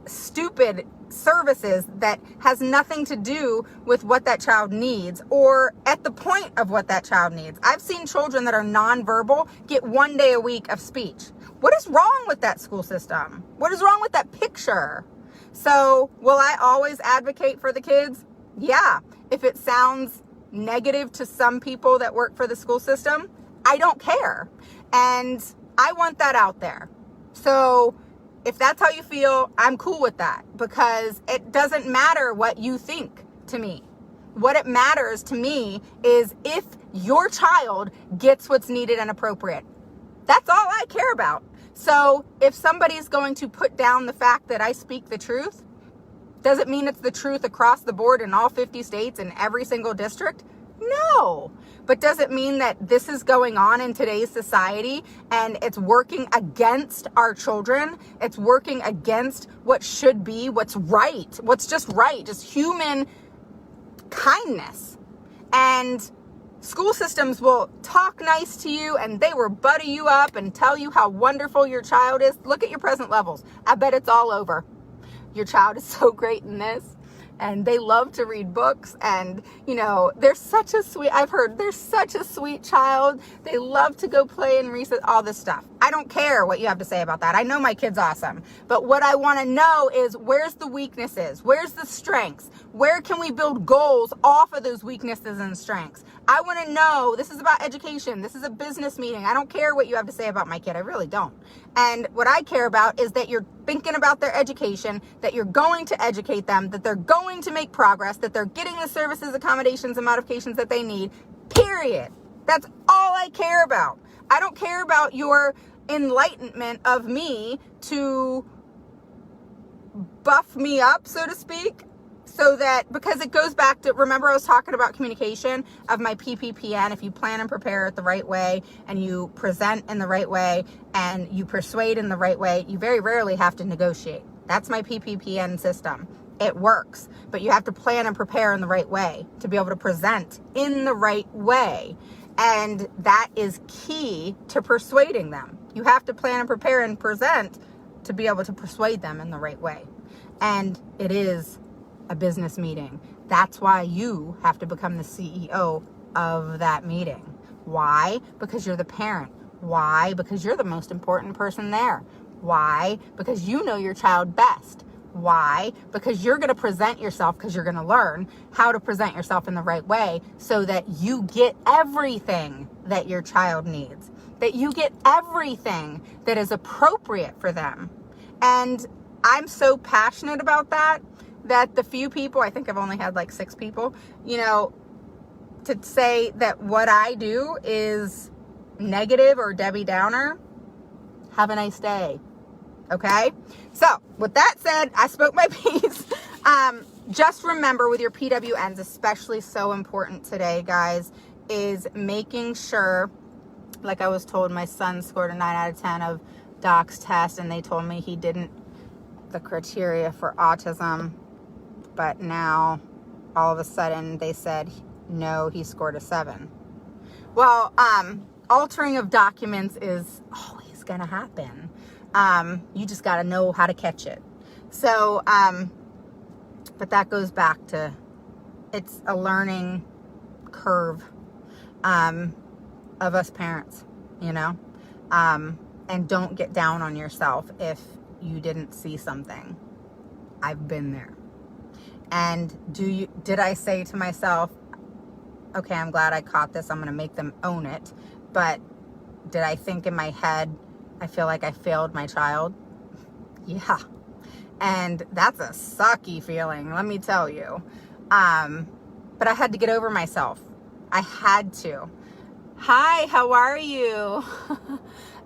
stupid services that has nothing to do with what that child needs or at the point of what that child needs. I've seen children that are nonverbal get 1 day a week of speech. What is wrong with that school system? What is wrong with that picture? So will I always advocate for the kids? Yeah. If it sounds negative to some people that work for the school system, I don't care. And I want that out there. So if that's how you feel, I'm cool with that, because it doesn't matter what you think to me. What it matters to me is if your child gets what's needed and appropriate. That's all I care about. So if somebody's going to put down the fact that I speak the truth, Does it mean it's the truth across the board in all 50 states in every single district? No. But does it mean that this is going on in today's society and it's working against our children? It's working against what should be, what's right, what's just right, just human kindness. And school systems will talk nice to you and they will buddy you up and tell you how wonderful your child is. Look at your present levels. I bet it's all over. Your child is so great in this. And they love to read books, and they're such a sweet, I've heard they're such a sweet child. They love to go play and recess, all this stuff. I don't care what you have to say about that. I know my kid's awesome. But what I want to know is, where's the weaknesses? Where's the strengths? Where can we build goals off of those weaknesses and strengths? I want to know, this is about education. This is a business meeting. I don't care what you have to say about my kid. I really don't. And what I care about is that you're thinking about their education, that you're going to educate them, that they're going to make progress, that they're getting the services, accommodations, and modifications that they need, period. That's all I care about. I don't care about your enlightenment of me to buff me up, so to speak. So that, because it goes back to, remember I was talking about communication of my PPPN. If you plan and prepare it the right way, and you present in the right way, and you persuade in the right way, you very rarely have to negotiate. That's my PPPN system. It works, but you have to plan and prepare in the right way to be able to present in the right way. And that is key to persuading them. You have to plan and prepare and present to be able to persuade them in the right way. And it is a business meeting. That's why you have to become the CEO of that meeting. Why? Because you're the parent. Why? Because you're the most important person there. Why? Because you know your child best. Why? Because you're going to present yourself, because you're going to learn how to present yourself in the right way so that you get everything that your child needs, that you get everything that is appropriate for them. And I'm so passionate about that the few people, I think I've only had like 6 people, to say that what I do is negative or Debbie Downer. Have a nice day. Okay? So, with that said, I spoke my piece. Just remember, with your PWNs, especially so important today, guys, is making sure, like I was told, my son scored a 9 out of 10 of Doc's test, and they told me he didn't, the criteria for autism, but now all of a sudden they said, no, he scored a 7. Well, altering of documents is always going to happen. You just got to know how to catch it. So, but that goes back to, it's a learning curve, of us parents, and don't get down on yourself if you didn't see something. I've been there. And did I say to myself, okay, I'm glad I caught this, I'm going to make them own it. But did I think in my head, I feel like I failed my child? Yeah. And that's a sucky feeling, let me tell you. But I had to get over myself. I had to. Hi, how are you?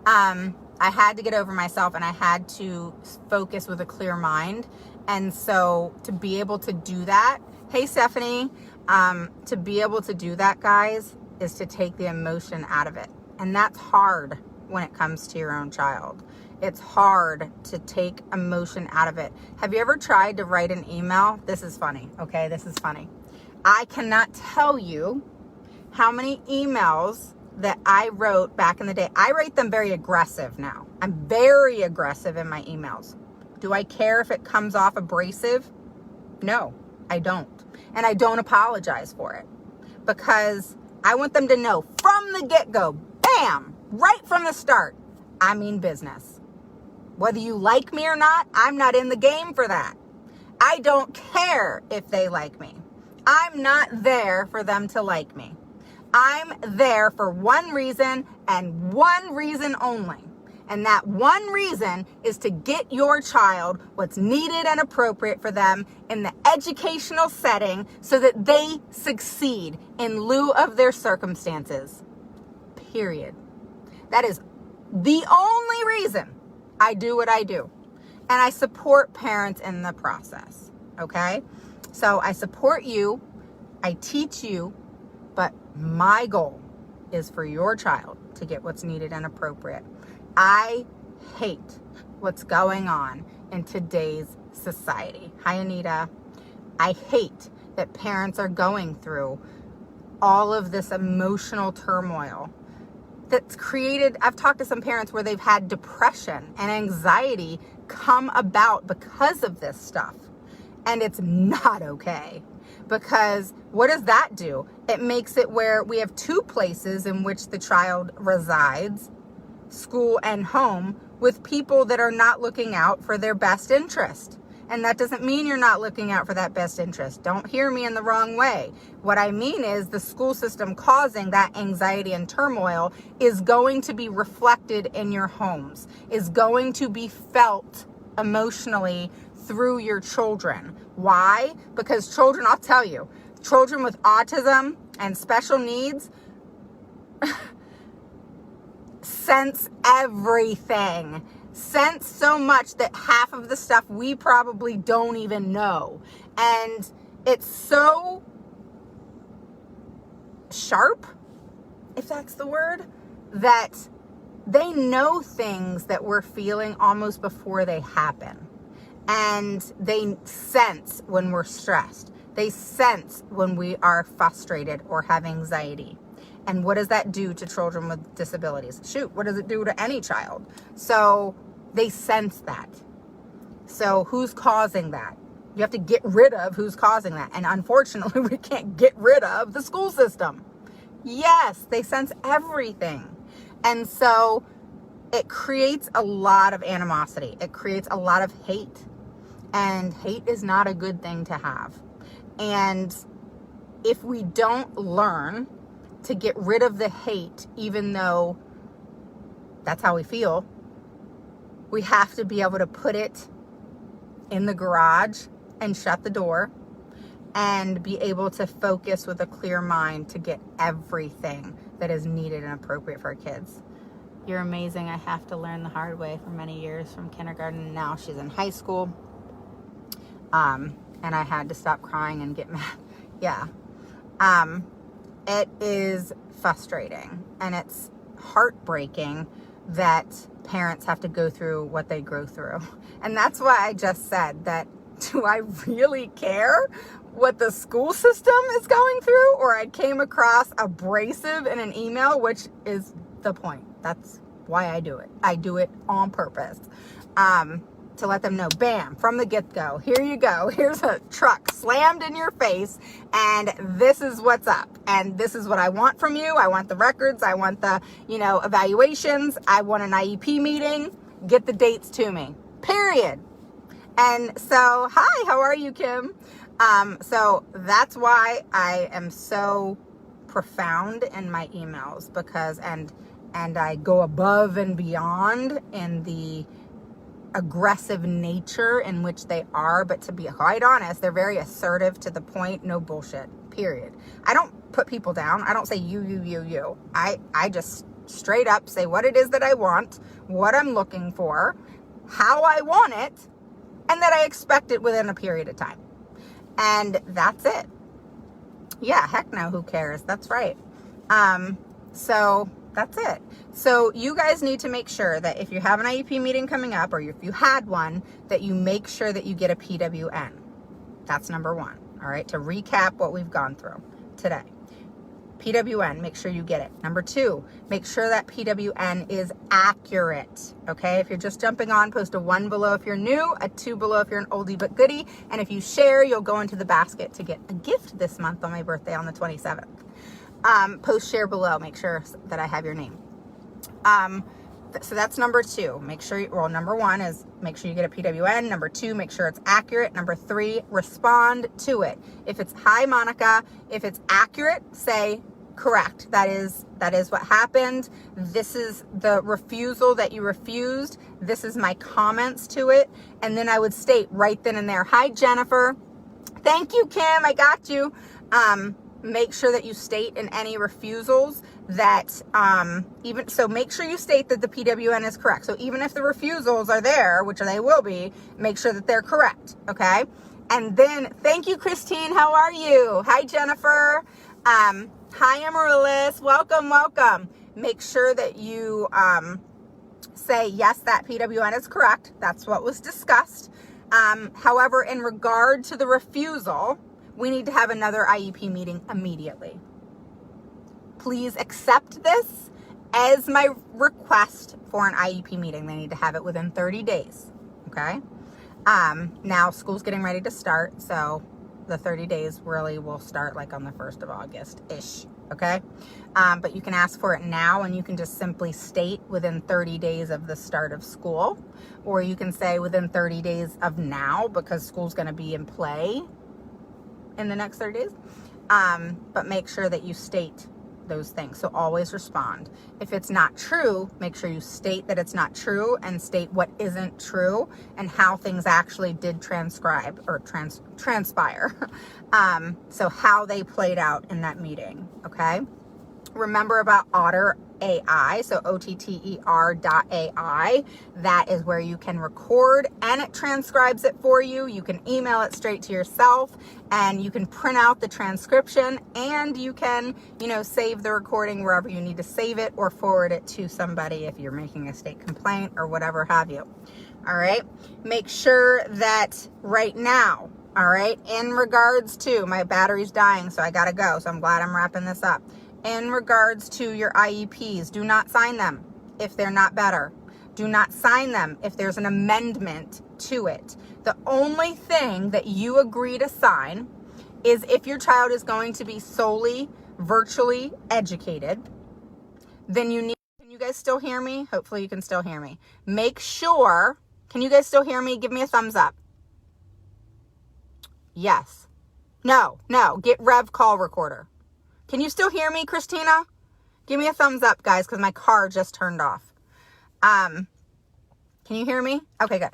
I had to get over myself, and I had to focus with a clear mind. And so to be able to do that, hey, Stephanie, to be able to do that, guys, is to take the emotion out of it. And that's hard when it comes to your own child. It's hard to take emotion out of it. Have you ever tried to write an email? This is funny. Okay, this is funny. I cannot tell you how many emails that I wrote back in the day. I write them very aggressive now. I'm very aggressive in my emails. Do I care if it comes off abrasive? No, I don't. And I don't apologize for it, because I want them to know from the get-go, bam, right from the start, I mean business. Whether you like me or not, I'm not in the game for that. I don't care if they like me. I'm not there for them to like me. I'm there for one reason and one reason only. And that one reason is to get your child what's needed and appropriate for them in the educational setting so that they succeed in lieu of their circumstances. Period. That is the only reason I do what I do. And I support parents in the process. okay? So I support you, I teach you, but my goal is for your child to get what's needed and appropriate. I hate what's going on in today's society. Hi, Anita. I hate that parents are going through all of this emotional turmoil that's created. I've talked to some parents where they've had depression and anxiety come about because of this stuff. And it's not okay. Because what does that do? It makes it where we have two places in which the child resides, school and home, with people that are not looking out for their best interest. And that doesn't mean you're not looking out for that best interest. Don't hear me in the wrong way. What I mean is the school system causing that anxiety and turmoil is going to be reflected in your homes, is going to be felt emotionally through your children. Why? Because children, I'll tell you, children with autism and special needs sense everything. Sense so much that half of the stuff we probably don't even know. And it's so sharp, if that's the word, that they know things that we're feeling almost before they happen. And they sense when we're stressed. They sense when we are frustrated or have anxiety. And what does that do to children with disabilities? Shoot, what does it do to any child? So they sense that. So who's causing that? You have to get rid of who's causing that. And unfortunately, we can't get rid of the school system. Yes, they sense everything. And so it creates a lot of animosity. It creates a lot of hate. And hate is not a good thing to have. And if we don't learn to get rid of the hate, even though that's how we feel, we have to be able to put it in the garage and shut the door and be able to focus with a clear mind to get everything that is needed and appropriate for our kids. You're amazing. I have to learn the hard way for many years, from kindergarten. Now she's in high school. And I had to stop crying and get mad. Yeah. It is frustrating and it's heartbreaking that parents have to go through what they go through. And that's why I just said that, do I really care what the school system is going through? Or I came across abrasive in an email, which is the point. That's why I do it. I do it on purpose. To let them know, bam, from the get-go, here you go. Here's a truck slammed in your face, and this is what's up. And this is what I want from you. I want the records. I want the, evaluations. I want an IEP meeting. Get the dates to me, period. And so, hi, how are you, Kim? So that's why I am so profound in my emails, because, and I go above and beyond in the aggressive nature in which they are. But to be quite honest, they're very assertive, to the point, no bullshit, period. I don't put people down. I don't say you. I just straight up say what it is that I want, what I'm looking for, how I want it, and that I expect it within a period of time. And that's it. Yeah, heck no, who cares? That's right. So that's it. So you guys need to make sure that if you have an IEP meeting coming up, or if you had one, that you make sure that you get a PWN. That's number one. All right. To recap what we've gone through today. PWN, make sure you get it. Number two, make sure that PWN is accurate. Okay. If you're just jumping on, post a 1 below if you're new, a 2 below if you're an oldie but goodie. And if you share, you'll go into the basket to get a gift this month on my birthday on the 27th. Post share below. Make sure that I have your name. So that's number two. Make sure number one is make sure you get a PWN. Number two, make sure it's accurate. Number three, respond to it. If it's, hi, Monica, if it's accurate, say correct. That is what happened. This is the refusal that you refused. This is my comments to it. And then I would state right then and there, hi, Jennifer. Thank you, Kim. I got you. Make sure that you state in any refusals that, make sure you state that the PWN is correct. So even if the refusals are there, which they will be, make sure that they're correct. Okay. And then, thank you, Christine. How are you? Hi, Jennifer. Hi, Amaryllis. Welcome, welcome. Make sure that you say, yes, that PWN is correct. That's what was discussed. However, in regard to the refusal, we need to have another IEP meeting immediately. Please accept this as my request for an IEP meeting. They need to have it within 30 days. Okay. Now school's getting ready to start, so the 30 days really will start like on the 1st of August-ish, okay? But you can ask for it now, and you can just simply state within 30 days of the start of school, or you can say within 30 days of now, because school's going to be in play in the next 30 days. But make sure that you state those things. So always respond. If it's not true, make sure you state that it's not true and state what isn't true and how things actually did transpire. So how they played out in that meeting. Okay. Remember about Otter AI, so OTTER.ai. That is where you can record and it transcribes it for you. You can email it straight to yourself and you can print out the transcription and you can, save the recording wherever you need to save it or forward it to somebody if you're making a state complaint or whatever have you. All right. Make sure that right now, all right, in regards to my battery's dying, so I got to go. So I'm glad I'm wrapping this up. In regards to your IEPs, do not sign them if they're not better. Do not sign them if there's an amendment to it. The only thing that you agree to sign is if your child is going to be solely virtually educated, then you need, can you guys still hear me? Hopefully you can still hear me. Make sure, can you guys still hear me? Give me a thumbs up. Yes. No, get Rev call recorder. Can you still hear me, Christina? Give me a thumbs up, guys, because my car just turned off. Can you hear me? Okay, good.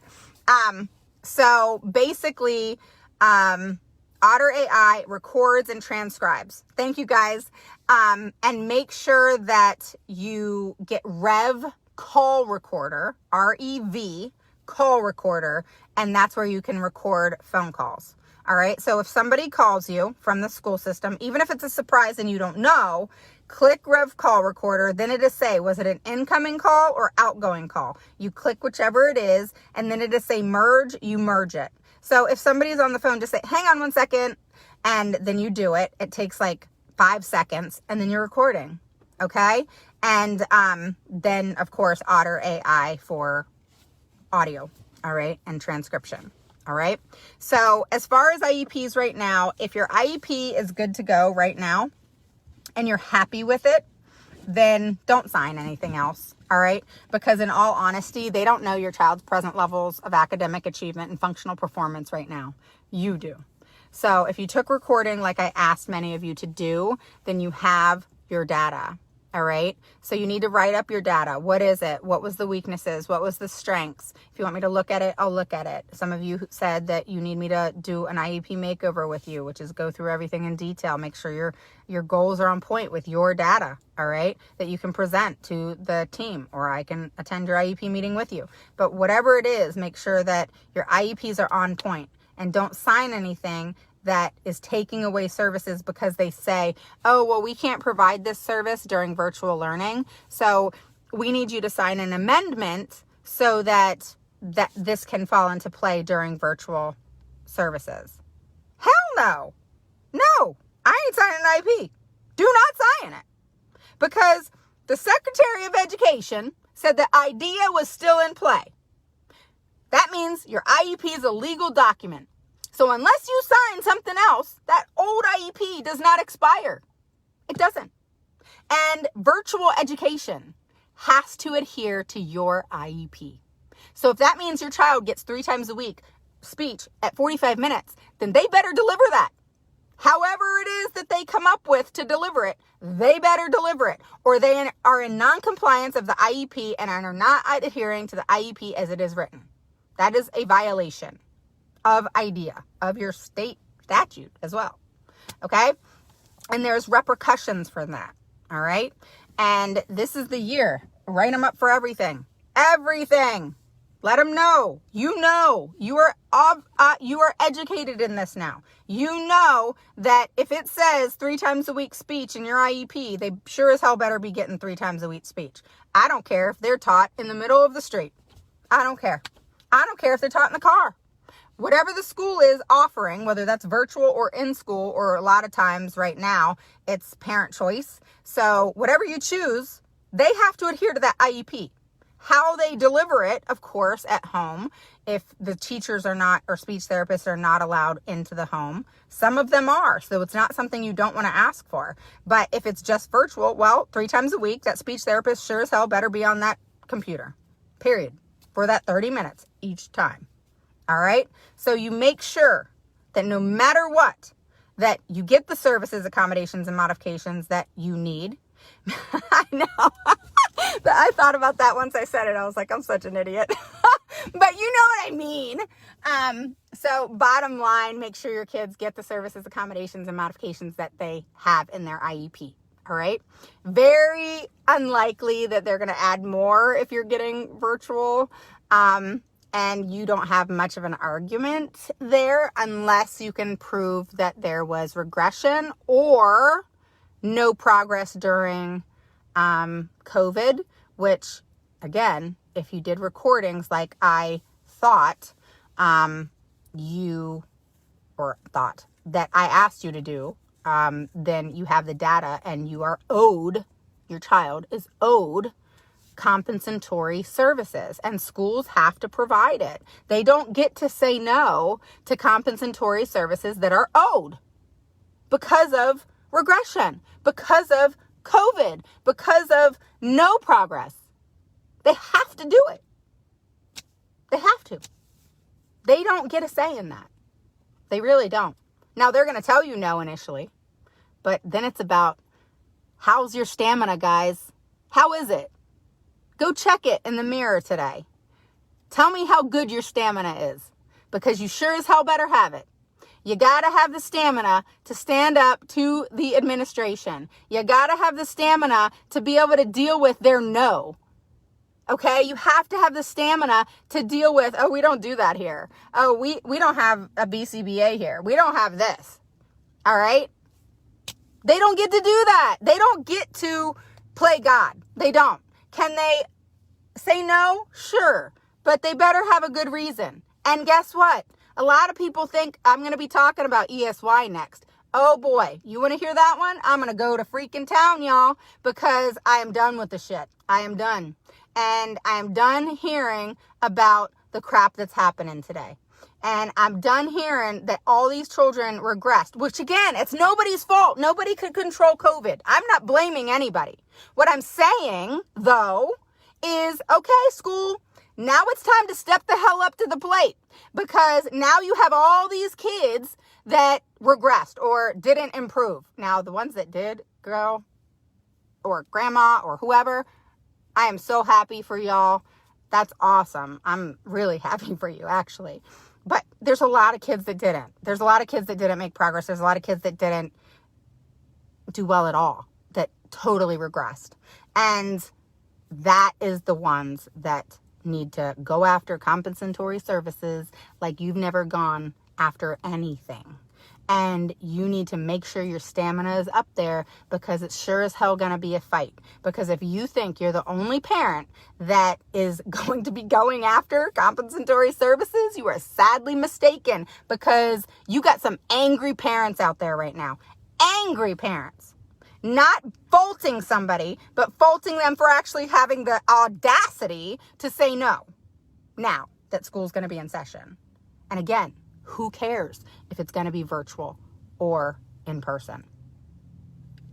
So basically, Otter AI records and transcribes. Thank you, guys. And make sure that you get Rev call recorder, REV call recorder, and that's where you can record phone calls. All right. So if somebody calls you from the school system, even if it's a surprise and you don't know, click Rev call recorder. Then it'll say, was it an incoming call or outgoing call? You click whichever it is, and then it'll say merge, you merge it. So if somebody's on the phone, just say, hang on 1 second. And then you do it. It takes like 5 seconds and then you're recording. Okay. And then of course, Otter AI for audio. All right. And transcription. All right. So as far as IEPs right now, if your IEP is good to go right now and you're happy with it, then don't sign anything else. All right. Because in all honesty, they don't know your child's present levels of academic achievement and functional performance right now. You do. So if you took recording, like I asked many of you to do, then you have your data. All right. So you need to write up your data. What is it? What was the weaknesses? What was the strengths? If you want me to look at it, I'll look at it. Some of you said that you need me to do an IEP makeover with you, which is go through everything in detail. Make sure your goals are on point with your data. All right. That you can present to the team, or I can attend your IEP meeting with you. But whatever it is, make sure that your IEPs are on point and don't sign anything that is taking away services because they say, oh, well, we can't provide this service during virtual learning. So we need you to sign an amendment so that this can fall into play during virtual services. Hell no. No, I ain't signing an IEP. Do not sign it. Because the Secretary of Education said the idea was still in play. That means your IEP is a legal document. So unless you sign something else, that old IEP does not expire. It doesn't. And virtual education has to adhere to your IEP. So if that means your child gets 3 times a week speech at 45 minutes, then they better deliver that. However it is that they come up with to deliver it, they better deliver it. Or they are in non-compliance of the IEP and are not adhering to the IEP as it is written. That is a violation of IDEA, of your state statute as well. Okay? And there's repercussions for that. All right? And this is the year. Write them up for everything. Everything. Let them know. You are educated in this now. You know that if it says 3 times a week speech in your IEP, they sure as hell better be getting 3 times a week speech. I don't care if they're taught in the middle of the street. I don't care. I don't care if they're taught in the car. Whatever the school is offering, whether that's virtual or in school, or a lot of times right now, it's parent choice. So whatever you choose, they have to adhere to that IEP. How they deliver it, of course, at home, if the teachers are not, or speech therapists are not allowed into the home. Some of them are, so it's not something you don't want to ask for. But if it's just virtual, well, 3 times a week, that speech therapist sure as hell better be on that computer, period, for that 30 minutes each time. All right. So you make sure that no matter what, that you get the services, accommodations, and modifications that you need. I know. I thought about that once I said it. I was like, I'm such an idiot. But you know what I mean. So bottom line, make sure your kids get the services, accommodations, and modifications that they have in their IEP. All right. Very unlikely that they're going to add more if you're getting virtual. And you don't have much of an argument there unless you can prove that there was regression or no progress during COVID, which, again, if you did recordings like I thought that I asked you to do, then you have the data and you are owed, your child is owed compensatory services, and schools have to provide it. They don't get to say no to compensatory services that are owed because of regression, because of COVID, because of no progress. They have to do it. They have to. They don't get a say in that. They really don't. Now, they're going to tell you no initially, but then it's about, how's your stamina, guys? How is it? Go check it in the mirror today. Tell me how good your stamina is, because you sure as hell better have it. You got to have the stamina to stand up to the administration. You got to have the stamina to be able to deal with their no. Okay? You have to have the stamina to deal with, oh, we don't do that here. Oh, we don't have a BCBA here. We don't have this. All right? They don't get to do that. They don't get to play God. They don't. Can they say no? Sure. But they better have a good reason. And guess what? A lot of people think I'm going to be talking about ESY next. Oh boy. You want to hear that one? I'm going to go to freaking town, y'all, because I am done with the shit. I am done. And I am done hearing about the crap that's happening today. And I'm done hearing that all these children regressed, which again, it's nobody's fault. Nobody could control COVID. I'm not blaming anybody. What I'm saying, though, is, okay, school, now it's time to step the hell up to the plate, because now you have all these kids that regressed or didn't improve. Now, the ones that did, girl, or grandma, or whoever, I am so happy for y'all. That's awesome. I'm really happy for you, actually. But there's a lot of kids that didn't. There's a lot of kids that didn't make progress. There's a lot of kids that didn't do well at all, that totally regressed. And that is the ones that need to go after compensatory services like you've never gone after anything. And you need to make sure your stamina is up there, because it's sure as hell going to be a fight. Because if you think you're the only parent that is going to be going after compensatory services, you are sadly mistaken, because you got some angry parents out there right now. Angry parents. Not faulting somebody, but faulting them for actually having the audacity to say no now that school's going to be in session. And again, who cares if it's going to be virtual or in person?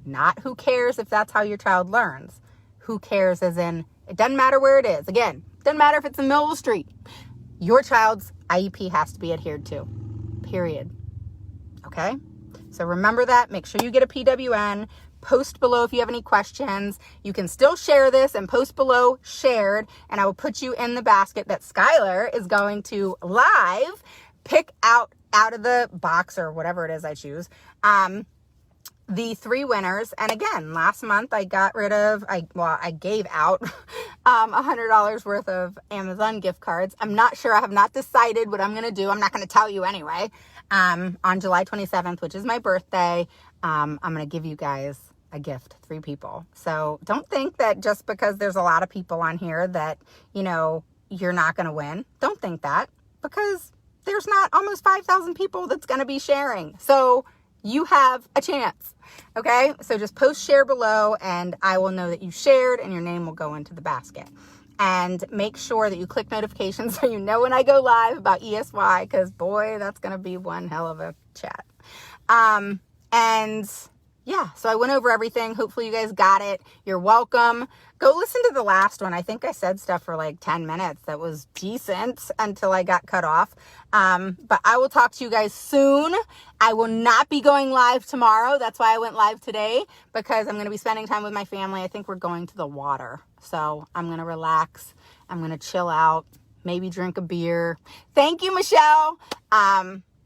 Not who cares if that's how your child learns. Who cares as in, it doesn't matter where it is. Again, doesn't matter if it's in the middle of the street. Your child's IEP has to be adhered to. Period. Okay? So remember that. Make sure you get a PWN. Post below if you have any questions. You can still share this and post below shared, and I will put you in the basket that Skylar is going to live pick out of the box or whatever it is I choose, the 3 winners. And again, last month I gave out $100 worth of Amazon gift cards. I'm not sure. I have not decided what I'm going to do. I'm not going to tell you anyway. On July 27th, which is my birthday, I'm going to give you guys a gift, 3 people. So don't think that just because there's a lot of people on here that, you're not going to win. Don't think that, because there's not almost 5,000 people that's going to be sharing. So you have a chance. Okay. So just post share below and I will know that you shared and your name will go into the basket. And make sure that you click notifications so you know when I go live about ESY, because boy, that's going to be one hell of a chat. And yeah, so I went over everything. Hopefully you guys got it. You're welcome. Go listen to the last one. I think I said stuff for like 10 minutes that was decent until I got cut off. But I will talk to you guys soon. I will not be going live tomorrow. That's why I went live today, because I'm going to be spending time with my family. I think we're going to the water. So I'm going to relax. I'm going to chill out, maybe drink a beer. Thank you, Michelle.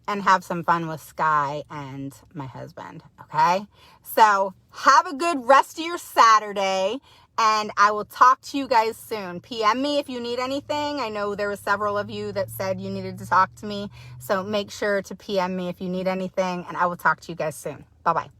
And have some fun with Sky and my husband. Okay. So have a good rest of your Saturday. And I will talk to you guys soon. PM me if you need anything. I know there were several of you that said you needed to talk to me. So make sure to PM me if you need anything. And I will talk to you guys soon. Bye-bye.